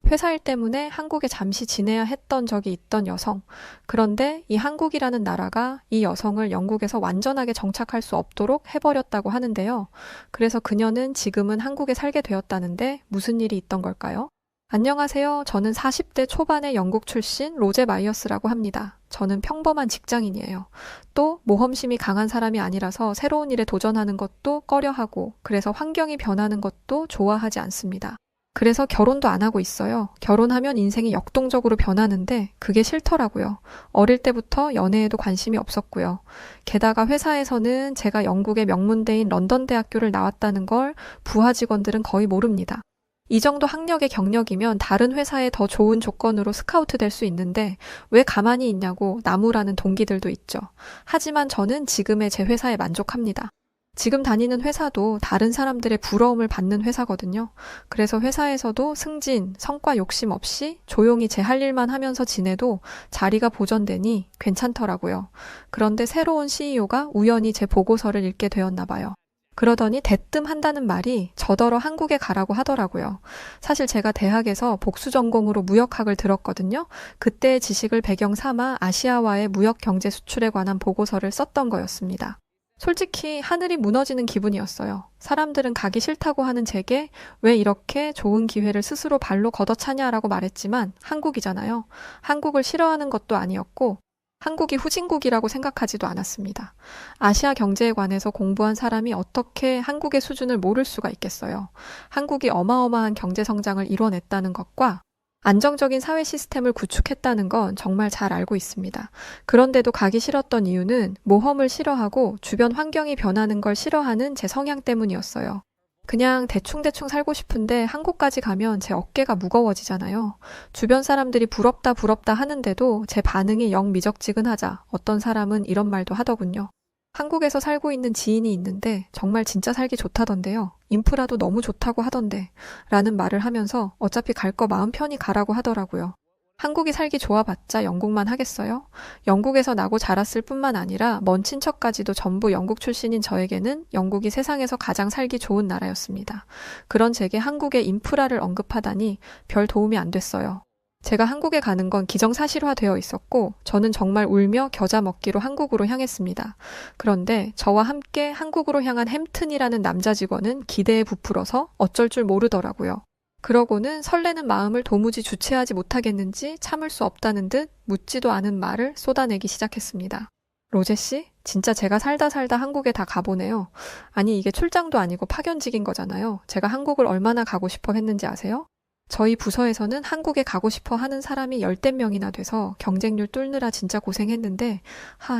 회사 일 때문에 한국에 잠시 지내야 했던 적이 있던 여성. 그런데 이 한국이라는 나라가 이 여성을 영국에서 완전하게 정착할 수 없도록 해버렸다고 하는데요. 그래서 그녀는 지금은 한국에 살게 되었다는데 무슨 일이 있던 걸까요? 안녕하세요. 저는 40대 초반의 영국 출신 로제 마이어스라고 합니다. 저는 평범한 직장인이에요. 또 모험심이 강한 사람이 아니라서 새로운 일에 도전하는 것도 꺼려하고 그래서 환경이 변하는 것도 좋아하지 않습니다. 그래서 결혼도 안 하고 있어요. 결혼하면 인생이 역동적으로 변하는데 그게 싫더라고요. 어릴 때부터 연애에도 관심이 없었고요. 게다가 회사에서는 제가 영국의 명문대인 런던 대학교를 나왔다는 걸 부하 직원들은 거의 모릅니다. 이 정도 학력의 경력이면 다른 회사에 더 좋은 조건으로 스카우트 될 수 있는데 왜 가만히 있냐고 나무라는 동기들도 있죠. 하지만 저는 지금의 제 회사에 만족합니다. 지금 다니는 회사도 다른 사람들의 부러움을 받는 회사거든요. 그래서 회사에서도 승진, 성과 욕심 없이 조용히 제 할 일만 하면서 지내도 자리가 보전되니 괜찮더라고요. 그런데 새로운 CEO가 우연히 제 보고서를 읽게 되었나 봐요. 그러더니 대뜸 한다는 말이 저더러 한국에 가라고 하더라고요. 사실 제가 대학에서 복수 전공으로 무역학을 들었거든요. 그때의 지식을 배경 삼아 아시아와의 무역 경제 수출에 관한 보고서를 썼던 거였습니다. 솔직히 하늘이 무너지는 기분이었어요. 사람들은 가기 싫다고 하는 제게 왜 이렇게 좋은 기회를 스스로 발로 걷어차냐라고 말했지만 한국이잖아요. 한국을 싫어하는 것도 아니었고 한국이 후진국이라고 생각하지도 않았습니다. 아시아 경제에 관해서 공부한 사람이 어떻게 한국의 수준을 모를 수가 있겠어요. 한국이 어마어마한 경제 성장을 이뤄냈다는 것과 안정적인 사회 시스템을 구축했다는 건 정말 잘 알고 있습니다. 그런데도 가기 싫었던 이유는 모험을 싫어하고 주변 환경이 변하는 걸 싫어하는 제 성향 때문이었어요. 그냥 대충대충 살고 싶은데 한국까지 가면 제 어깨가 무거워지잖아요. 주변 사람들이 부럽다 부럽다 하는데도 제 반응이 영 미적지근하자 어떤 사람은 이런 말도 하더군요. 한국에서 살고 있는 지인이 있는데 정말 진짜 살기 좋다던데요. 인프라도 너무 좋다고 하던데 라는 말을 하면서 어차피 갈 거 마음 편히 가라고 하더라고요. 한국이 살기 좋아봤자 영국만 하겠어요? 영국에서 나고 자랐을 뿐만 아니라 먼 친척까지도 전부 영국 출신인 저에게는 영국이 세상에서 가장 살기 좋은 나라였습니다. 그런 제게 한국의 인프라를 언급하다니 별 도움이 안 됐어요. 제가 한국에 가는 건 기정사실화되어 있었고 저는 정말 울며 겨자 먹기로 한국으로 향했습니다. 그런데 저와 함께 한국으로 향한 햄튼이라는 남자 직원은 기대에 부풀어서 어쩔 줄 모르더라고요. 그러고는 설레는 마음을 도무지 주체하지 못하겠는지 참을 수 없다는 듯 묻지도 않은 말을 쏟아내기 시작했습니다. 로제 씨, 진짜 제가 살다 한국에 다 가보네요. 아니 이게 출장도 아니고 파견직인 거잖아요. 제가 한국을 얼마나 가고 싶어 했는지 아세요? 저희 부서에서는 한국에 가고 싶어 하는 사람이 10대 명이나 돼서 경쟁률 뚫느라 진짜 고생했는데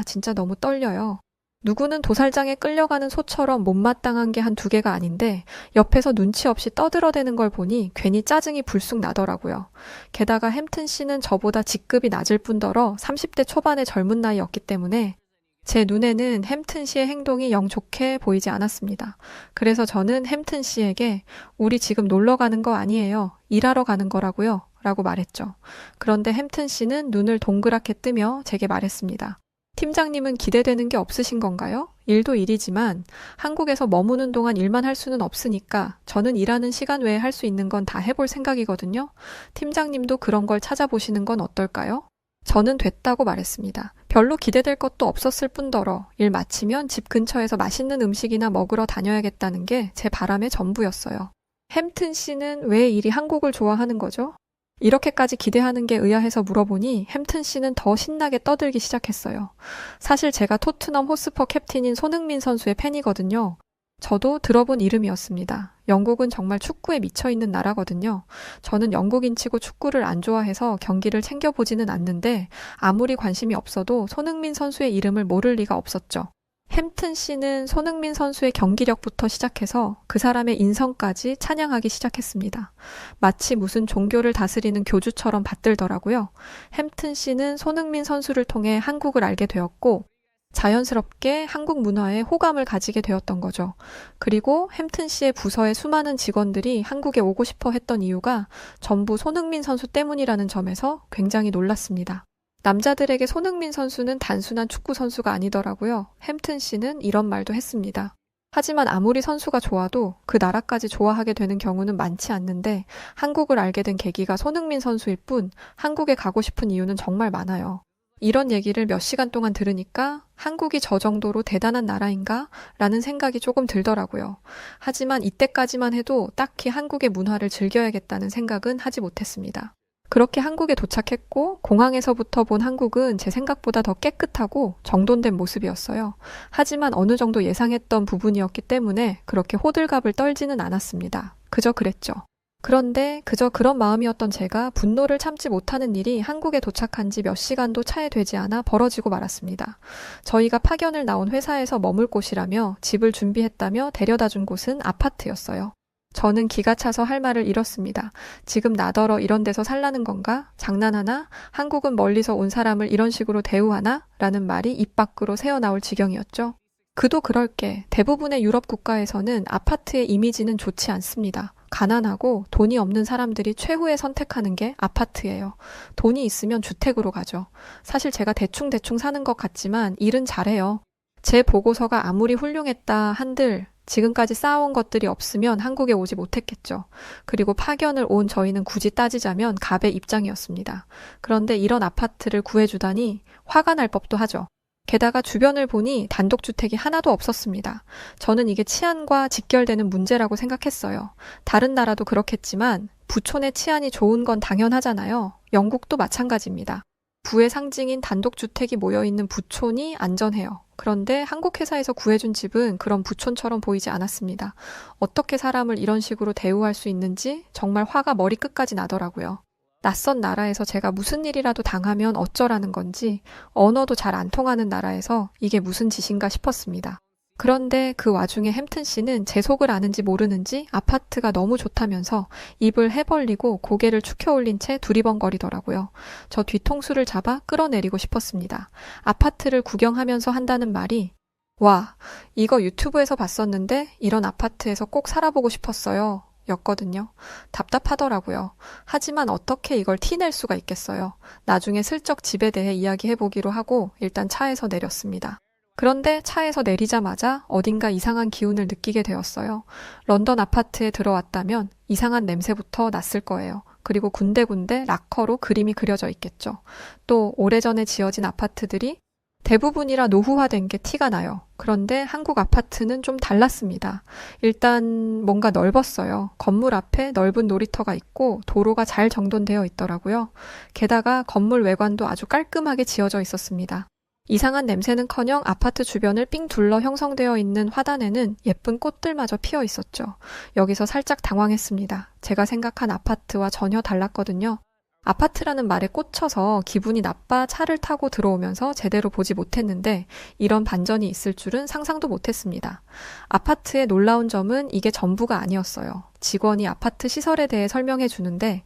진짜 너무 떨려요. 누구는 도살장에 끌려가는 소처럼 못마땅한 게 한두 개가 아닌데 옆에서 눈치 없이 떠들어대는 걸 보니 괜히 짜증이 불쑥 나더라고요. 게다가 햄튼 씨는 저보다 직급이 낮을 뿐더러 30대 초반의 젊은 나이였기 때문에 제 눈에는 햄튼 씨의 행동이 영 좋게 보이지 않았습니다. 그래서 저는 햄튼 씨에게 우리 지금 놀러 가는 거 아니에요. 일하러 가는 거라고요. 라고 말했죠. 그런데 햄튼 씨는 눈을 동그랗게 뜨며 제게 말했습니다. 팀장님은 기대되는 게 없으신 건가요? 일도 일이지만 한국에서 머무는 동안 일만 할 수는 없으니까 저는 일하는 시간 외에 할 수 있는 건 다 해볼 생각이거든요. 팀장님도 그런 걸 찾아보시는 건 어떨까요? 저는 됐다고 말했습니다. 별로 기대될 것도 없었을 뿐더러 일 마치면 집 근처에서 맛있는 음식이나 먹으러 다녀야겠다는 게 제 바람의 전부였어요. 햄튼 씨는 왜 이리 한국을 좋아하는 거죠? 이렇게까지 기대하는 게 의아해서 물어보니 햄튼 씨는 더 신나게 떠들기 시작했어요. 사실 제가 토트넘 호스퍼 캡틴인 손흥민 선수의 팬이거든요. 저도 들어본 이름이었습니다. 영국은 정말 축구에 미쳐있는 나라거든요. 저는 영국인치고 축구를 안 좋아해서 경기를 챙겨보지는 않는데 아무리 관심이 없어도 손흥민 선수의 이름을 모를 리가 없었죠. 햄튼 씨는 손흥민 선수의 경기력부터 시작해서 그 사람의 인성까지 찬양하기 시작했습니다. 마치 무슨 종교를 다스리는 교주처럼 받들더라고요. 햄튼 씨는 손흥민 선수를 통해 한국을 알게 되었고 자연스럽게 한국 문화에 호감을 가지게 되었던 거죠. 그리고 햄튼 씨의 부서의 수많은 직원들이 한국에 오고 싶어 했던 이유가 전부 손흥민 선수 때문이라는 점에서 굉장히 놀랐습니다. 남자들에게 손흥민 선수는 단순한 축구 선수가 아니더라고요. 햄튼 씨는 이런 말도 했습니다. 하지만 아무리 선수가 좋아도 그 나라까지 좋아하게 되는 경우는 많지 않는데 한국을 알게 된 계기가 손흥민 선수일 뿐 한국에 가고 싶은 이유는 정말 많아요. 이런 얘기를 몇 시간 동안 들으니까 한국이 저 정도로 대단한 나라인가? 라는 생각이 조금 들더라고요. 하지만 이때까지만 해도 딱히 한국의 문화를 즐겨야겠다는 생각은 하지 못했습니다. 그렇게 한국에 도착했고 공항에서부터 본 한국은 제 생각보다 더 깨끗하고 정돈된 모습이었어요. 하지만 어느 정도 예상했던 부분이었기 때문에 그렇게 호들갑을 떨지는 않았습니다. 그저 그랬죠. 그런데 그저 그런 마음이었던 제가 분노를 참지 못하는 일이 한국에 도착한 지 몇 시간도 차에 되지 않아 벌어지고 말았습니다. 저희가 파견을 나온 회사에서 머물 곳이라며 집을 준비했다며 데려다 준 곳은 아파트였어요. 저는 기가 차서 할 말을 잃었습니다. 지금 나더러 이런 데서 살라는 건가? 장난하나? 한국은 멀리서 온 사람을 이런 식으로 대우하나? 라는 말이 입 밖으로 새어나올 지경이었죠. 그도 그럴 게 대부분의 유럽 국가에서는 아파트의 이미지는 좋지 않습니다. 가난하고 돈이 없는 사람들이 최후의 선택하는 게 아파트예요. 돈이 있으면 주택으로 가죠. 사실 제가 대충 사는 것 같지만 일은 잘해요. 제 보고서가 아무리 훌륭했다 한들 지금까지 쌓아온 것들이 없으면 한국에 오지 못했겠죠. 그리고 파견을 온 저희는 굳이 따지자면 갑의 입장이었습니다. 그런데 이런 아파트를 구해주다니 화가 날 법도 하죠. 게다가 주변을 보니 단독주택이 하나도 없었습니다. 저는 이게 치안과 직결되는 문제라고 생각했어요. 다른 나라도 그렇겠지만 부촌의 치안이 좋은 건 당연하잖아요. 영국도 마찬가지입니다. 부의 상징인 단독주택이 모여있는 부촌이 안전해요. 그런데 한국 회사에서 구해준 집은 그런 부촌처럼 보이지 않았습니다. 어떻게 사람을 이런 식으로 대우할 수 있는지 정말 화가 머리끝까지 나더라고요. 낯선 나라에서 제가 무슨 일이라도 당하면 어쩌라는 건지 언어도 잘 안 통하는 나라에서 이게 무슨 짓인가 싶었습니다. 그런데 그 와중에 햄튼 씨는 제 속을 아는지 모르는지 아파트가 너무 좋다면서 입을 해벌리고 고개를 축혀 올린 채 두리번거리더라고요. 저 뒤통수를 잡아 끌어내리고 싶었습니다. 아파트를 구경하면서 한다는 말이 와, 이거 유튜브에서 봤었는데 이런 아파트에서 꼭 살아보고 싶었어요. 였거든요. 답답하더라고요. 하지만 어떻게 이걸 티낼 수가 있겠어요. 나중에 슬쩍 집에 대해 이야기해보기로 하고 일단 차에서 내렸습니다. 그런데 차에서 내리자마자 어딘가 이상한 기운을 느끼게 되었어요. 런던 아파트에 들어왔다면 이상한 냄새부터 났을 거예요. 그리고 군데군데 락커로 그림이 그려져 있겠죠. 또 오래전에 지어진 아파트들이 대부분이라 노후화된 게 티가 나요. 그런데 한국 아파트는 좀 달랐습니다. 일단 뭔가 넓었어요. 건물 앞에 넓은 놀이터가 있고 도로가 잘 정돈되어 있더라고요. 게다가 건물 외관도 아주 깔끔하게 지어져 있었습니다. 이상한 냄새는커녕 아파트 주변을 삥 둘러 형성되어 있는 화단에는 예쁜 꽃들마저 피어 있었죠. 여기서 살짝 당황했습니다. 제가 생각한 아파트와 전혀 달랐거든요. 아파트라는 말에 꽂혀서 기분이 나빠 차를 타고 들어오면서 제대로 보지 못했는데 이런 반전이 있을 줄은 상상도 못했습니다. 아파트의 놀라운 점은 이게 전부가 아니었어요. 직원이 아파트 시설에 대해 설명해 주는데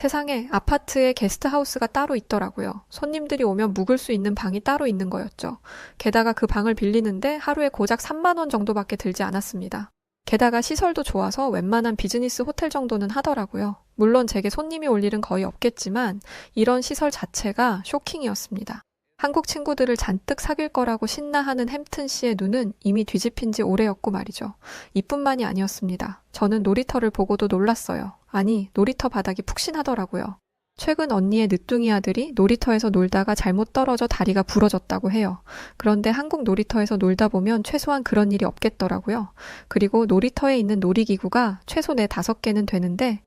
세상에 아파트에 게스트하우스가 따로 있더라고요. 손님들이 오면 묵을 수 있는 방이 따로 있는 거였죠. 게다가 그 방을 빌리는데 하루에 고작 3만 원 정도밖에 들지 않았습니다. 게다가 시설도 좋아서 웬만한 비즈니스 호텔 정도는 하더라고요. 물론 제게 손님이 올 일은 거의 없겠지만 이런 시설 자체가 쇼킹이었습니다. 한국 친구들을 잔뜩 사귈 거라고 신나하는 햄튼 씨의 눈은 이미 뒤집힌 지 오래였고 말이죠. 이뿐만이 아니었습니다. 저는 놀이터를 보고도 놀랐어요. 아니, 놀이터 바닥이 푹신하더라고요. 최근 언니의 늦둥이 아들이 놀이터에서 놀다가 잘못 떨어져 다리가 부러졌다고 해요. 그런데 한국 놀이터에서 놀다 보면 최소한 그런 일이 없겠더라고요. 그리고 놀이터에 있는 놀이기구가 최소 4, 5개는 되는데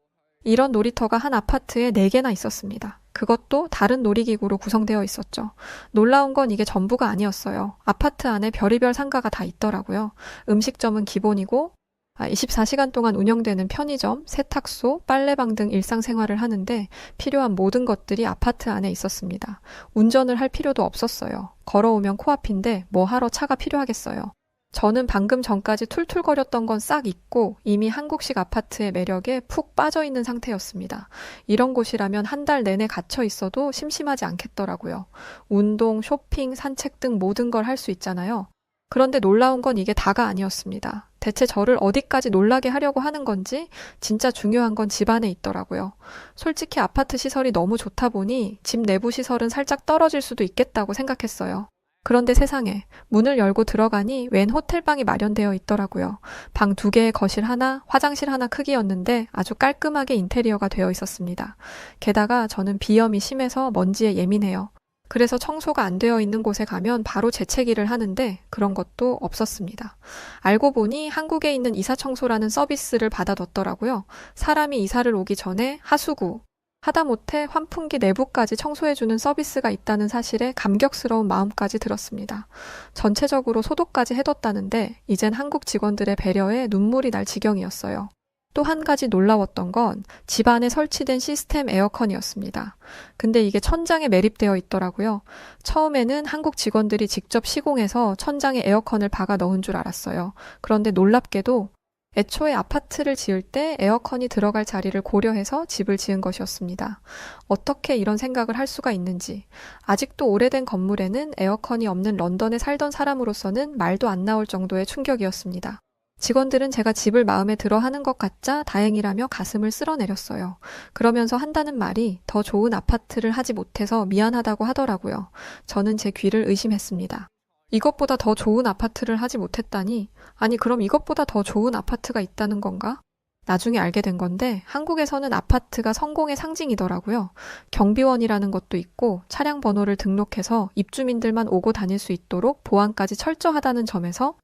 이런 놀이터가 한 아파트에 4개나 있었습니다. 그것도 다른 놀이기구로 구성되어 있었죠. 놀라운 건 이게 전부가 아니었어요. 아파트 안에 별의별 상가가 다 있더라고요. 음식점은 기본이고 24시간 동안 운영되는 편의점, 세탁소, 빨래방 등 일상생활을 하는데 필요한 모든 것들이 아파트 안에 있었습니다. 운전을 할 필요도 없었어요. 걸어오면 코앞인데 뭐 하러 차가 필요하겠어요. 저는 방금 전까지 툴툴거렸던 건 싹 잊고 이미 한국식 아파트의 매력에 푹 빠져있는 상태였습니다. 이런 곳이라면 한 달 내내 갇혀 있어도 심심하지 않겠더라고요. 운동, 쇼핑, 산책 등 모든 걸 할 수 있잖아요. 그런데 놀라운 건 이게 다가 아니었습니다. 대체 저를 어디까지 놀라게 하려고 하는 건지 진짜 중요한 건 집 안에 있더라고요. 솔직히 아파트 시설이 너무 좋다 보니 집 내부 시설은 살짝 떨어질 수도 있겠다고 생각했어요. 그런데 세상에 문을 열고 들어가니 웬 호텔방이 마련되어 있더라고요. 방 2개에 거실 하나, 화장실 하나 크기였는데 아주 깔끔하게 인테리어가 되어 있었습니다. 게다가 저는 비염이 심해서 먼지에 예민해요. 그래서 청소가 안 되어 있는 곳에 가면 바로 재채기를 하는데 그런 것도 없었습니다. 알고 보니 한국에 있는 이사청소라는 서비스를 받아뒀더라고요. 사람이 이사를 오기 전에 하수구, 하다못해 환풍기 내부까지 청소해주는 서비스가 있다는 사실에 감격스러운 마음까지 들었습니다. 전체적으로 소독까지 해뒀다는데 이젠 한국 직원들의 배려에 눈물이 날 지경이었어요. 또 한 가지 놀라웠던 건 집 안에 설치된 시스템 에어컨이었습니다. 근데 이게 천장에 매립되어 있더라고요. 처음에는 한국 직원들이 직접 시공해서 천장에 에어컨을 박아 넣은 줄 알았어요. 그런데 놀랍게도 애초에 아파트를 지을 때 에어컨이 들어갈 자리를 고려해서 집을 지은 것이었습니다. 어떻게 이런 생각을 할 수가 있는지. 아직도 오래된 건물에는 에어컨이 없는 런던에 살던 사람으로서는 말도 안 나올 정도의 충격이었습니다. 직원들은 제가 집을 마음에 들어 하는 것 같자 다행이라며 가슴을 쓸어내렸어요. 그러면서 한다는 말이 더 좋은 아파트를 하지 못해서 미안하다고 하더라고요. 저는 제 귀를 의심했습니다. 이것보다 더 좋은 아파트를 하지 못했다니? 아니 그럼 이것보다 더 좋은 아파트가 있다는 건가? 나중에 알게 된 건데 한국에서는 아파트가 성공의 상징이더라고요. 경비원이라는 것도 있고 차량 번호를 등록해서 입주민들만 오고 다닐 수 있도록 보안까지 철저하다는 점에서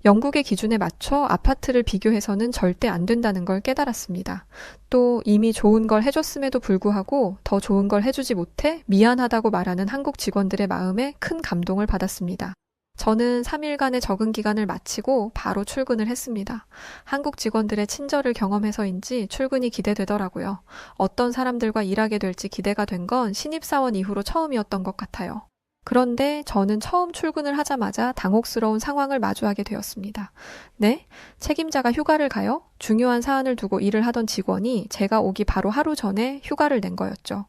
영국의 기준에 맞춰 아파트를 비교해서는 절대 안 된다는 걸 깨달았습니다. 또 이미 좋은 걸 해줬음에도 불구하고 더 좋은 걸 해주지 못해 미안하다고 말하는 한국 직원들의 마음에 큰 감동을 받았습니다. 저는 3일간의 적응 기간을 마치고 바로 출근을 했습니다. 한국 직원들의 친절을 경험해서인지 출근이 기대되더라고요. 어떤 사람들과 일하게 될지 기대가 된 건 신입사원 이후로 처음이었던 것 같아요. 그런데 저는 처음 출근을 하자마자 당혹스러운 상황을 마주하게 되었습니다. 네? 책임자가 휴가를 가요? 중요한 사안을 두고 일을 하던 직원이 제가 오기 바로 하루 전에 휴가를 낸 거였죠.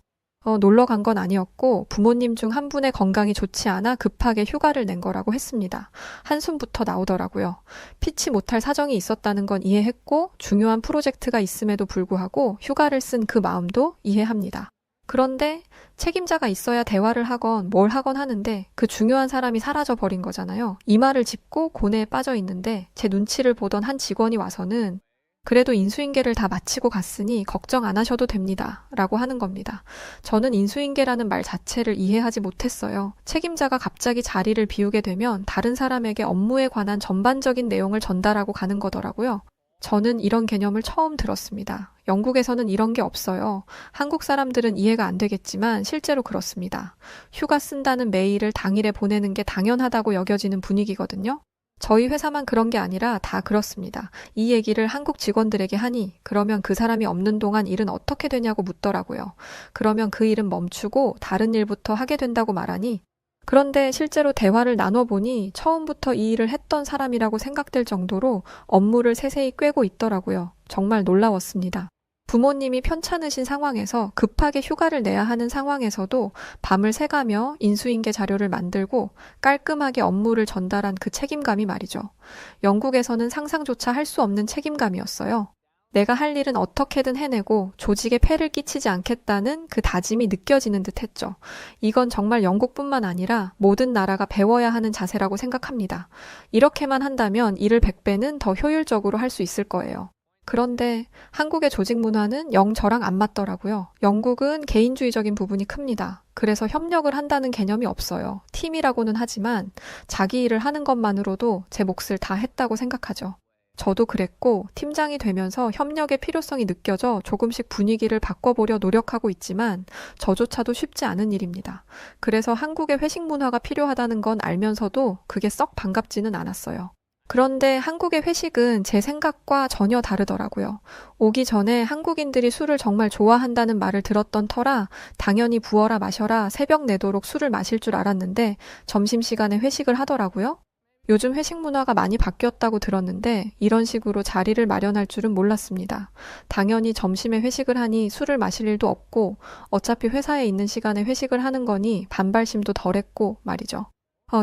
놀러 간 건 아니었고 부모님 중 한 분의 건강이 좋지 않아 급하게 휴가를 낸 거라고 했습니다. 한숨부터 나오더라고요. 피치 못할 사정이 있었다는 건 이해했고 중요한 프로젝트가 있음에도 불구하고 휴가를 쓴 그 마음도 이해합니다. 그런데 책임자가 있어야 대화를 하건 뭘 하건 하는데 그 중요한 사람이 사라져 버린 거잖아요. 이마를 짚고 고뇌에 빠져 있는데 제 눈치를 보던 한 직원이 와서는 그래도 인수인계를 다 마치고 갔으니 걱정 안 하셔도 됩니다. 라고 하는 겁니다. 저는 인수인계라는 말 자체를 이해하지 못했어요. 책임자가 갑자기 자리를 비우게 되면 다른 사람에게 업무에 관한 전반적인 내용을 전달하고 가는 거더라고요. 저는 이런 개념을 처음 들었습니다. 영국에서는 이런 게 없어요. 한국 사람들은 이해가 안 되겠지만 실제로 그렇습니다. 휴가 쓴다는 메일을 당일에 보내는 게 당연하다고 여겨지는 분위기거든요. 저희 회사만 그런 게 아니라 다 그렇습니다. 이 얘기를 한국 직원들에게 하니 그러면 그 사람이 없는 동안 일은 어떻게 되냐고 묻더라고요. 그러면 그 일은 멈추고 다른 일부터 하게 된다고 말하니 그런데 실제로 대화를 나눠보니 처음부터 이 일을 했던 사람이라고 생각될 정도로 업무를 세세히 꿰고 있더라고요. 정말 놀라웠습니다. 부모님이 편찮으신 상황에서 급하게 휴가를 내야 하는 상황에서도 밤을 새가며 인수인계 자료를 만들고 깔끔하게 업무를 전달한 그 책임감이 말이죠. 영국에서는 상상조차 할 수 없는 책임감이었어요. 내가 할 일은 어떻게든 해내고 조직에 폐를 끼치지 않겠다는 그 다짐이 느껴지는 듯 했죠. 이건 정말 영국뿐만 아니라 모든 나라가 배워야 하는 자세라고 생각합니다. 이렇게만 한다면 일을 100배는 더 효율적으로 할 수 있을 거예요. 그런데 한국의 조직 문화는 영 저랑 안 맞더라고요. 영국은 개인주의적인 부분이 큽니다. 그래서 협력을 한다는 개념이 없어요. 팀이라고는 하지만 자기 일을 하는 것만으로도 제 몫을 다 했다고 생각하죠. 저도 그랬고 팀장이 되면서 협력의 필요성이 느껴져 조금씩 분위기를 바꿔보려 노력하고 있지만 저조차도 쉽지 않은 일입니다. 그래서 한국의 회식 문화가 필요하다는 건 알면서도 그게 썩 반갑지는 않았어요. 그런데 한국의 회식은 제 생각과 전혀 다르더라고요. 오기 전에 한국인들이 술을 정말 좋아한다는 말을 들었던 터라 당연히 부어라 마셔라 새벽 내도록 술을 마실 줄 알았는데 점심시간에 회식을 하더라고요. 요즘 회식 문화가 많이 바뀌었다고 들었는데 이런 식으로 자리를 마련할 줄은 몰랐습니다. 당연히 점심에 회식을 하니 술을 마실 일도 없고 어차피 회사에 있는 시간에 회식을 하는 거니 반발심도 덜했고 말이죠.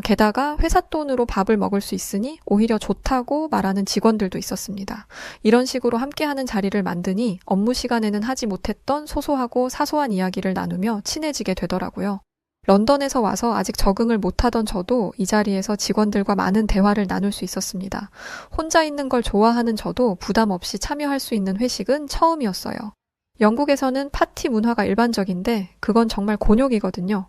게다가 회사 돈으로 밥을 먹을 수 있으니 오히려 좋다고 말하는 직원들도 있었습니다. 이런 식으로 함께하는 자리를 만드니 업무 시간에는 하지 못했던 소소하고 사소한 이야기를 나누며 친해지게 되더라고요. 런던에서 와서 아직 적응을 못하던 저도 이 자리에서 직원들과 많은 대화를 나눌 수 있었습니다. 혼자 있는 걸 좋아하는 저도 부담 없이 참여할 수 있는 회식은 처음이었어요. 영국에서는 파티 문화가 일반적인데 그건 정말 곤욕이거든요.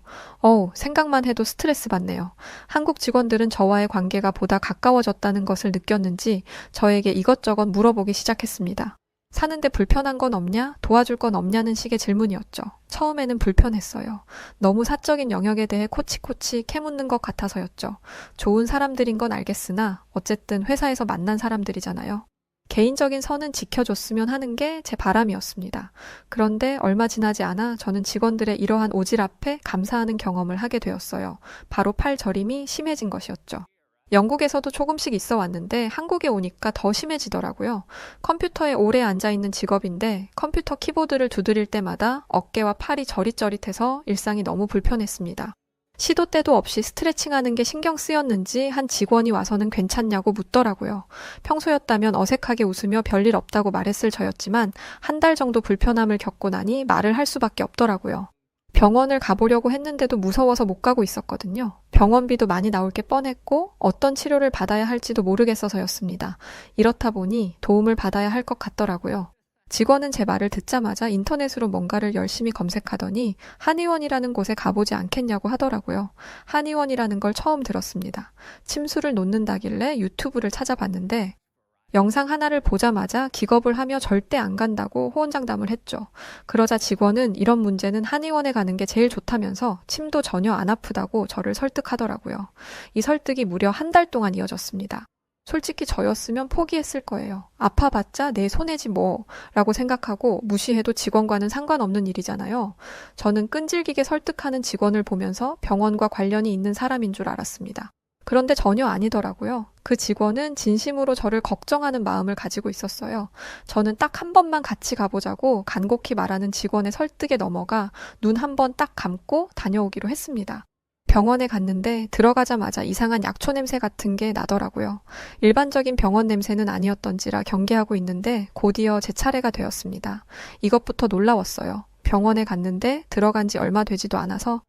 생각만 해도 스트레스 받네요. 한국 직원들은 저와의 관계가 보다 가까워졌다는 것을 느꼈는지 저에게 이것저것 물어보기 시작했습니다. 사는데 불편한 건 없냐? 도와줄 건 없냐는 식의 질문이었죠. 처음에는 불편했어요. 너무 사적인 영역에 대해 코치코치 캐묻는 것 같아서였죠. 좋은 사람들인 건 알겠으나 어쨌든 회사에서 만난 사람들이잖아요. 개인적인 선은 지켜줬으면 하는 게 제 바람이었습니다. 그런데 얼마 지나지 않아 저는 직원들의 이러한 오질 앞에 감사하는 경험을 하게 되었어요. 바로 팔 저림이 심해진 것이었죠. 영국에서도 조금씩 있어 왔는데 한국에 오니까 더 심해지더라고요. 컴퓨터에 오래 앉아있는 직업인데 컴퓨터 키보드를 두드릴 때마다 어깨와 팔이 저릿저릿해서 일상이 너무 불편했습니다. 시도 때도 없이 스트레칭하는 게 신경 쓰였는지 한 직원이 와서는 괜찮냐고 묻더라고요. 평소였다면 어색하게 웃으며 별일 없다고 말했을 저였지만 한 달 정도 불편함을 겪고 나니 말을 할 수밖에 없더라고요. 병원을 가보려고 했는데도 무서워서 못 가고 있었거든요. 병원비도 많이 나올 게 뻔했고 어떤 치료를 받아야 할지도 모르겠어서였습니다. 이렇다 보니 도움을 받아야 할 것 같더라고요. 직원은 제 말을 듣자마자 인터넷으로 뭔가를 열심히 검색하더니 한의원이라는 곳에 가보지 않겠냐고 하더라고요. 한의원이라는 걸 처음 들었습니다. 침수를 놓는다길래 유튜브를 찾아봤는데 영상 하나를 보자마자 기겁을 하며 절대 안 간다고 호언장담을 했죠. 그러자 직원은 이런 문제는 한의원에 가는 게 제일 좋다면서 침도 전혀 안 아프다고 저를 설득하더라고요. 이 설득이 무려 한 달 동안 이어졌습니다. 솔직히 저였으면 포기했을 거예요. 아파봤자 내 손해지 뭐 라고 생각하고 무시해도 직원과는 상관없는 일이잖아요. 저는 끈질기게 설득하는 직원을 보면서 병원과 관련이 있는 사람인 줄 알았습니다. 그런데 전혀 아니더라고요. 그 직원은 진심으로 저를 걱정하는 마음을 가지고 있었어요. 저는 딱 한 번만 같이 가보자고 간곡히 말하는 직원의 설득에 넘어가 눈 한 번 딱 감고 다녀오기로 했습니다. 병원에 갔는데 들어가자마자 이상한 약초 냄새 같은 게 나더라고요. 일반적인 병원 냄새는 아니었던지라 경계하고 있는데 곧이어 제 차례가 되었습니다. 이것부터 놀라웠어요. 병원에 갔는데 들어간 지 얼마 되지도 않아서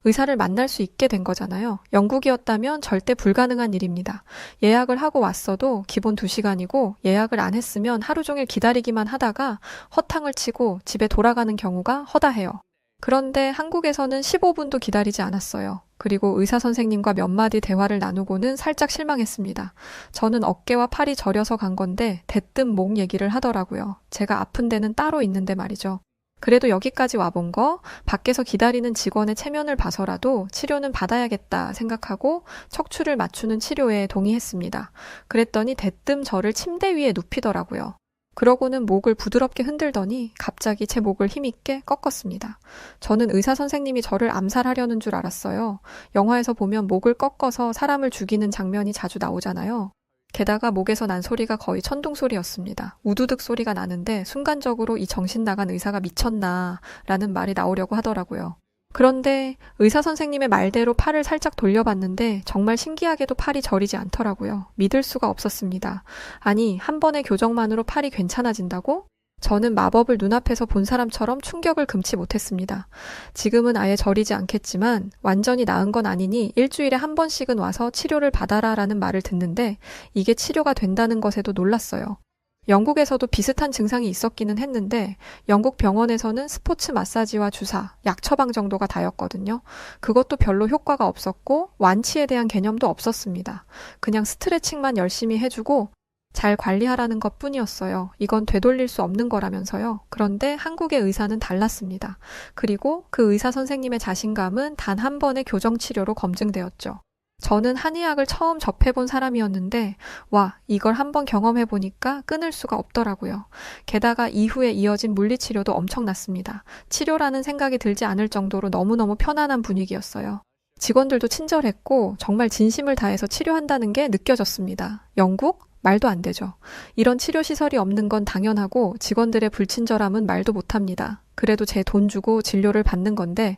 의사를 만날 수 있게 된 거잖아요. 영국이었다면 절대 불가능한 일입니다. 예약을 하고 왔어도 기본 2시간이고 예약을 안 했으면 하루 종일 기다리기만 하다가 허탕을 치고 집에 돌아가는 경우가 허다해요. 그런데 한국에서는 15분도 기다리지 않았어요. 그리고 의사 선생님과 몇 마디 대화를 나누고는 살짝 실망했습니다. 저는 어깨와 팔이 저려서 간 건데 대뜸 목 얘기를 하더라고요. 제가 아픈 데는 따로 있는데 말이죠. 그래도 여기까지 와본 거 밖에서 기다리는 직원의 체면을 봐서라도 치료는 받아야겠다 생각하고 척추를 맞추는 치료에 동의했습니다. 그랬더니 대뜸 저를 침대 위에 눕히더라고요. 그러고는 목을 부드럽게 흔들더니 갑자기 제 목을 힘있게 꺾었습니다. 저는 의사 선생님이 저를 암살하려는 줄 알았어요. 영화에서 보면 목을 꺾어서 사람을 죽이는 장면이 자주 나오잖아요. 게다가 목에서 난 소리가 거의 천둥 소리였습니다. 우두둑 소리가 나는데 순간적으로 이 정신 나간 의사가 미쳤나 라는 말이 나오려고 하더라고요. 그런데 의사 선생님의 말대로 팔을 살짝 돌려봤는데 정말 신기하게도 팔이 저리지 않더라고요. 믿을 수가 없었습니다. 아니, 한 번의 교정만으로 팔이 괜찮아진다고? 저는 마법을 눈앞에서 본 사람처럼 충격을 금치 못했습니다. 지금은 아예 저리지 않겠지만 완전히 나은 건 아니니 일주일에 한 번씩은 와서 치료를 받아라 라는 말을 듣는데 이게 치료가 된다는 것에도 놀랐어요. 영국에서도 비슷한 증상이 있었기는 했는데 영국 병원에서는 스포츠 마사지와 주사, 약 처방 정도가 다였거든요. 그것도 별로 효과가 없었고 완치에 대한 개념도 없었습니다. 그냥 스트레칭만 열심히 해주고 잘 관리하라는 것 뿐이었어요. 이건 되돌릴 수 없는 거라면서요. 그런데 한국의 의사는 달랐습니다. 그리고 그 의사 선생님의 자신감은 단 한 번의 교정치료로 검증되었죠. 저는 한의학을 처음 접해본 사람이었는데 와, 이걸 한번 경험해보니까 끊을 수가 없더라고요. 게다가 이후에 이어진 물리치료도 엄청났습니다. 치료라는 생각이 들지 않을 정도로 너무너무 편안한 분위기였어요. 직원들도 친절했고 정말 진심을 다해서 치료한다는 게 느껴졌습니다. 영국? 말도 안 되죠. 이런 치료시설이 없는 건 당연하고 직원들의 불친절함은 말도 못합니다. 그래도 제 돈 주고 진료를 받는 건데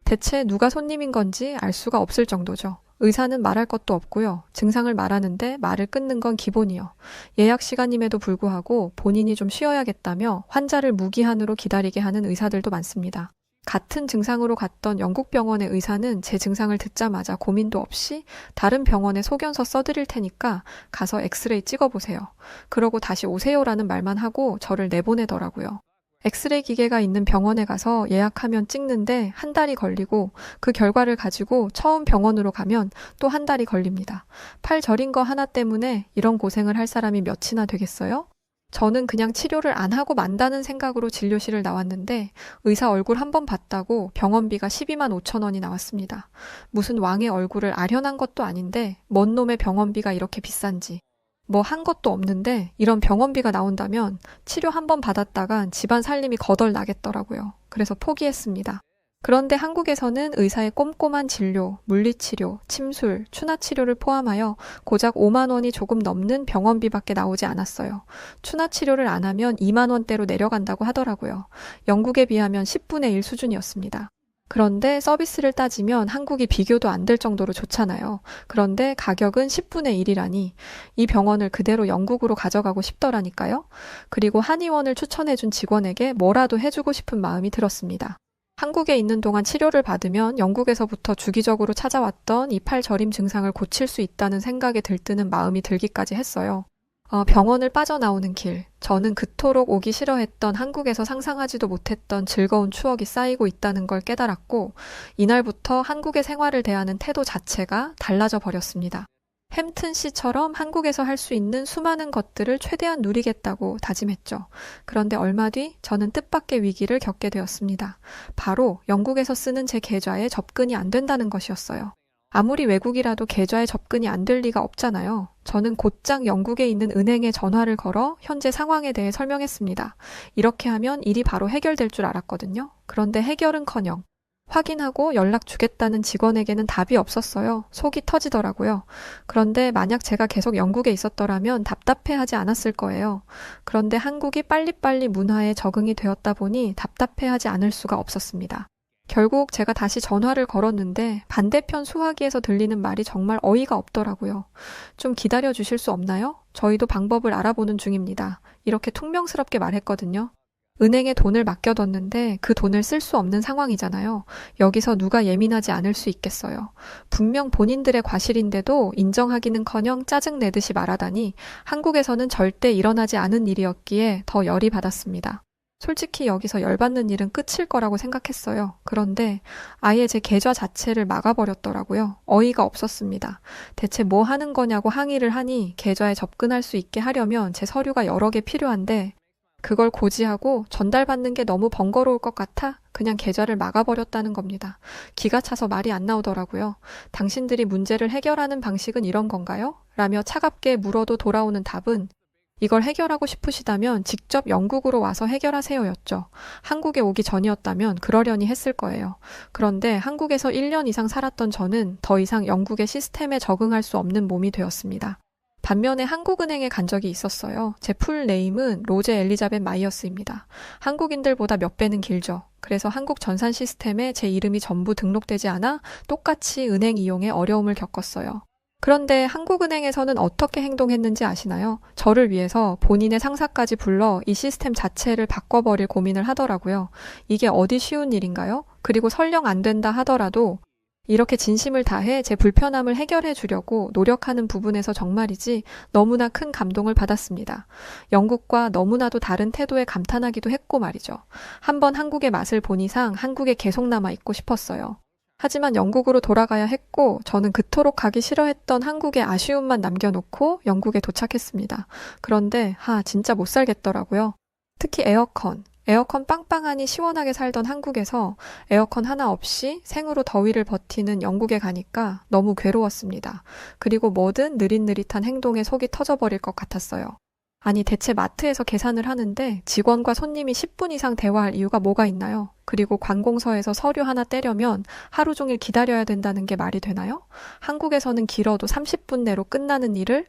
대체 누가 손님인 건지 알 수가 없을 정도죠. 의사는 말할 것도 없고요. 증상을 말하는데 말을 끊는 건 기본이요. 예약 시간임에도 불구하고 본인이 좀 쉬어야겠다며 환자를 무기한으로 기다리게 하는 의사들도 많습니다. 같은 증상으로 갔던 영국 병원의 의사는 제 증상을 듣자마자 고민도 없이 다른 병원에 소견서 써드릴 테니까 가서 엑스레이 찍어보세요. 그러고 다시 오세요라는 말만 하고 저를 내보내더라고요. 엑스레이 기계가 있는 병원에 가서 예약하면 찍는데 한 달이 걸리고 그 결과를 가지고 처음 병원으로 가면 또 한 달이 걸립니다. 팔 저린 거 하나 때문에 이런 고생을 할 사람이 몇이나 되겠어요? 저는 그냥 치료를 안 하고 만다는 생각으로 진료실을 나왔는데 의사 얼굴 한 번 봤다고 병원비가 12만 5천 원이 나왔습니다. 무슨 왕의 얼굴을 아련한 것도 아닌데 뭔 놈의 병원비가 이렇게 비싼지. 뭐 한 것도 없는데 이런 병원비가 나온다면 치료 한 번 받았다간 집안 살림이 거덜 나겠더라고요. 그래서 포기했습니다. 그런데 한국에서는 의사의 꼼꼼한 진료, 물리치료, 침술, 추나치료를 포함하여 고작 5만 원이 조금 넘는 병원비밖에 나오지 않았어요. 추나치료를 안 하면 2만 원대로 내려간다고 하더라고요. 영국에 비하면 10분의 1 수준이었습니다. 그런데 서비스를 따지면 한국이 비교도 안 될 정도로 좋잖아요. 그런데 가격은 10분의 1이라니 이 병원을 그대로 영국으로 가져가고 싶더라니까요. 그리고 한의원을 추천해준 직원에게 뭐라도 해주고 싶은 마음이 들었습니다. 한국에 있는 동안 치료를 받으면 영국에서부터 주기적으로 찾아왔던 이 팔 저림 증상을 고칠 수 있다는 생각에 들뜨는 마음이 들기까지 했어요. 병원을 빠져나오는 길. 저는 그토록 오기 싫어했던 한국에서 상상하지도 못했던 즐거운 추억이 쌓이고 있다는 걸 깨달았고, 이날부터 한국의 생활을 대하는 태도 자체가 달라져 버렸습니다. 햄튼 씨처럼 한국에서 할 수 있는 수많은 것들을 최대한 누리겠다고 다짐했죠. 그런데 얼마 뒤 저는 뜻밖의 위기를 겪게 되었습니다. 바로 영국에서 쓰는 제 계좌에 접근이 안 된다는 것이었어요. 아무리 외국이라도 계좌에 접근이 안 될 리가 없잖아요. 저는 곧장 영국에 있는 은행에 전화를 걸어 현재 상황에 대해 설명했습니다. 이렇게 하면 일이 바로 해결될 줄 알았거든요. 그런데 해결은커녕 확인하고 연락 주겠다는 직원에게는 답이 없었어요. 속이 터지더라고요. 그런데 만약 제가 계속 영국에 있었더라면 답답해하지 않았을 거예요. 그런데 한국이 빨리빨리 문화에 적응이 되었다 보니 답답해하지 않을 수가 없었습니다. 결국 제가 다시 전화를 걸었는데 반대편 수화기에서 들리는 말이 정말 어이가 없더라고요. 좀 기다려 주실 수 없나요? 저희도 방법을 알아보는 중입니다. 이렇게 퉁명스럽게 말했거든요. 은행에 돈을 맡겨뒀는데 그 돈을 쓸 수 없는 상황이잖아요. 여기서 누가 예민하지 않을 수 있겠어요. 분명 본인들의 과실인데도 인정하기는커녕 짜증내듯이 말하다니 한국에서는 절대 일어나지 않은 일이었기에 더 열이 받았습니다. 솔직히 여기서 열받는 일은 끝일 거라고 생각했어요. 그런데 아예 제 계좌 자체를 막아버렸더라고요. 어이가 없었습니다. 대체 뭐 하는 거냐고 항의를 하니 계좌에 접근할 수 있게 하려면 제 서류가 여러 개 필요한데 그걸 고지하고 전달받는 게 너무 번거로울 것 같아 그냥 계좌를 막아버렸다는 겁니다. 기가 차서 말이 안 나오더라고요. 당신들이 문제를 해결하는 방식은 이런 건가요? 라며 차갑게 물어도 돌아오는 답은 이걸 해결하고 싶으시다면 직접 영국으로 와서 해결하세요였죠. 한국에 오기 전이었다면 그러려니 했을 거예요. 그런데 한국에서 1년 이상 살았던 저는 더 이상 영국의 시스템에 적응할 수 없는 몸이 되었습니다. 반면에 한국은행에 간 적이 있었어요. 제 풀네임은 로제 엘리자벳 마이어스입니다. 한국인들보다 몇 배는 길죠. 그래서 한국 전산 시스템에 제 이름이 전부 등록되지 않아 똑같이 은행 이용에 어려움을 겪었어요. 그런데 한국은행에서는 어떻게 행동했는지 아시나요? 저를 위해서 본인의 상사까지 불러 이 시스템 자체를 바꿔버릴 고민을 하더라고요. 이게 어디 쉬운 일인가요? 그리고 설령 안 된다 하더라도 이렇게 진심을 다해 제 불편함을 해결해 주려고 노력하는 부분에서 정말이지 너무나 큰 감동을 받았습니다. 영국과 너무나도 다른 태도에 감탄하기도 했고 말이죠. 한번 한국의 맛을 본 이상 한국에 계속 남아 있고 싶었어요. 하지만 영국으로 돌아가야 했고 저는 그토록 가기 싫어했던 한국의 아쉬움만 남겨놓고 영국에 도착했습니다. 그런데 진짜 못 살겠더라고요. 특히 에어컨 빵빵하니 시원하게 살던 한국에서 에어컨 하나 없이 생으로 더위를 버티는 영국에 가니까 너무 괴로웠습니다. 그리고 뭐든 느릿느릿한 행동에 속이 터져버릴 것 같았어요. 아니 대체 마트에서 계산을 하는데 직원과 손님이 10분 이상 대화할 이유가 뭐가 있나요? 그리고 관공서에서 서류 하나 떼려면 하루 종일 기다려야 된다는 게 말이 되나요? 한국에서는 길어도 30분 내로 끝나는 일을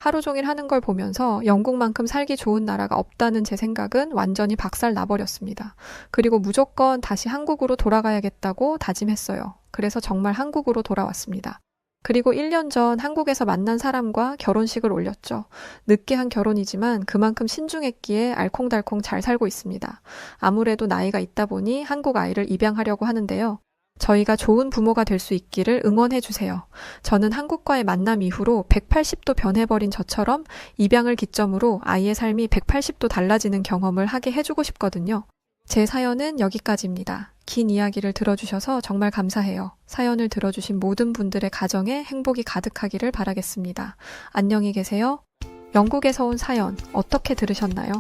하루 종일 하는 걸 보면서 영국만큼 살기 좋은 나라가 없다는 제 생각은 완전히 박살 나버렸습니다. 그리고 무조건 다시 한국으로 돌아가야겠다고 다짐했어요. 그래서 정말 한국으로 돌아왔습니다. 그리고 1년 전 한국에서 만난 사람과 결혼식을 올렸죠. 늦게 한 결혼이지만 그만큼 신중했기에 알콩달콩 잘 살고 있습니다. 아무래도 나이가 있다 보니 한국 아이를 입양하려고 하는데요. 저희가 좋은 부모가 될 수 있기를 응원해 주세요. 저는 한국과의 만남 이후로 180도 변해버린 저처럼 입양을 기점으로 아이의 삶이 180도 달라지는 경험을 하게 해주고 싶거든요. 제 사연은 여기까지입니다. 긴 이야기를 들어주셔서 정말 감사해요. 사연을 들어주신 모든 분들의 가정에 행복이 가득하기를 바라겠습니다. 안녕히 계세요. 영국에서 온 사연 어떻게 들으셨나요?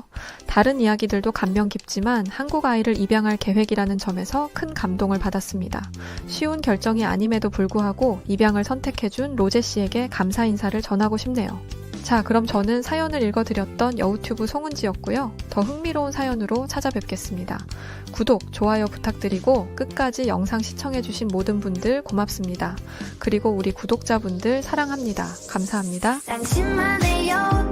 다른 이야기들도 감명 깊지만 한국 아이를 입양할 계획이라는 점에서 큰 감동을 받았습니다. 쉬운 결정이 아님에도 불구하고 입양을 선택해준 로제 씨에게 감사 인사를 전하고 싶네요. 자, 그럼 저는 사연을 읽어드렸던 여우튜브 송은지였고요. 더 흥미로운 사연으로 찾아뵙겠습니다. 구독, 좋아요 부탁드리고 끝까지 영상 시청해주신 모든 분들 고맙습니다. 그리고 우리 구독자분들 사랑합니다. 감사합니다. 당신만의 여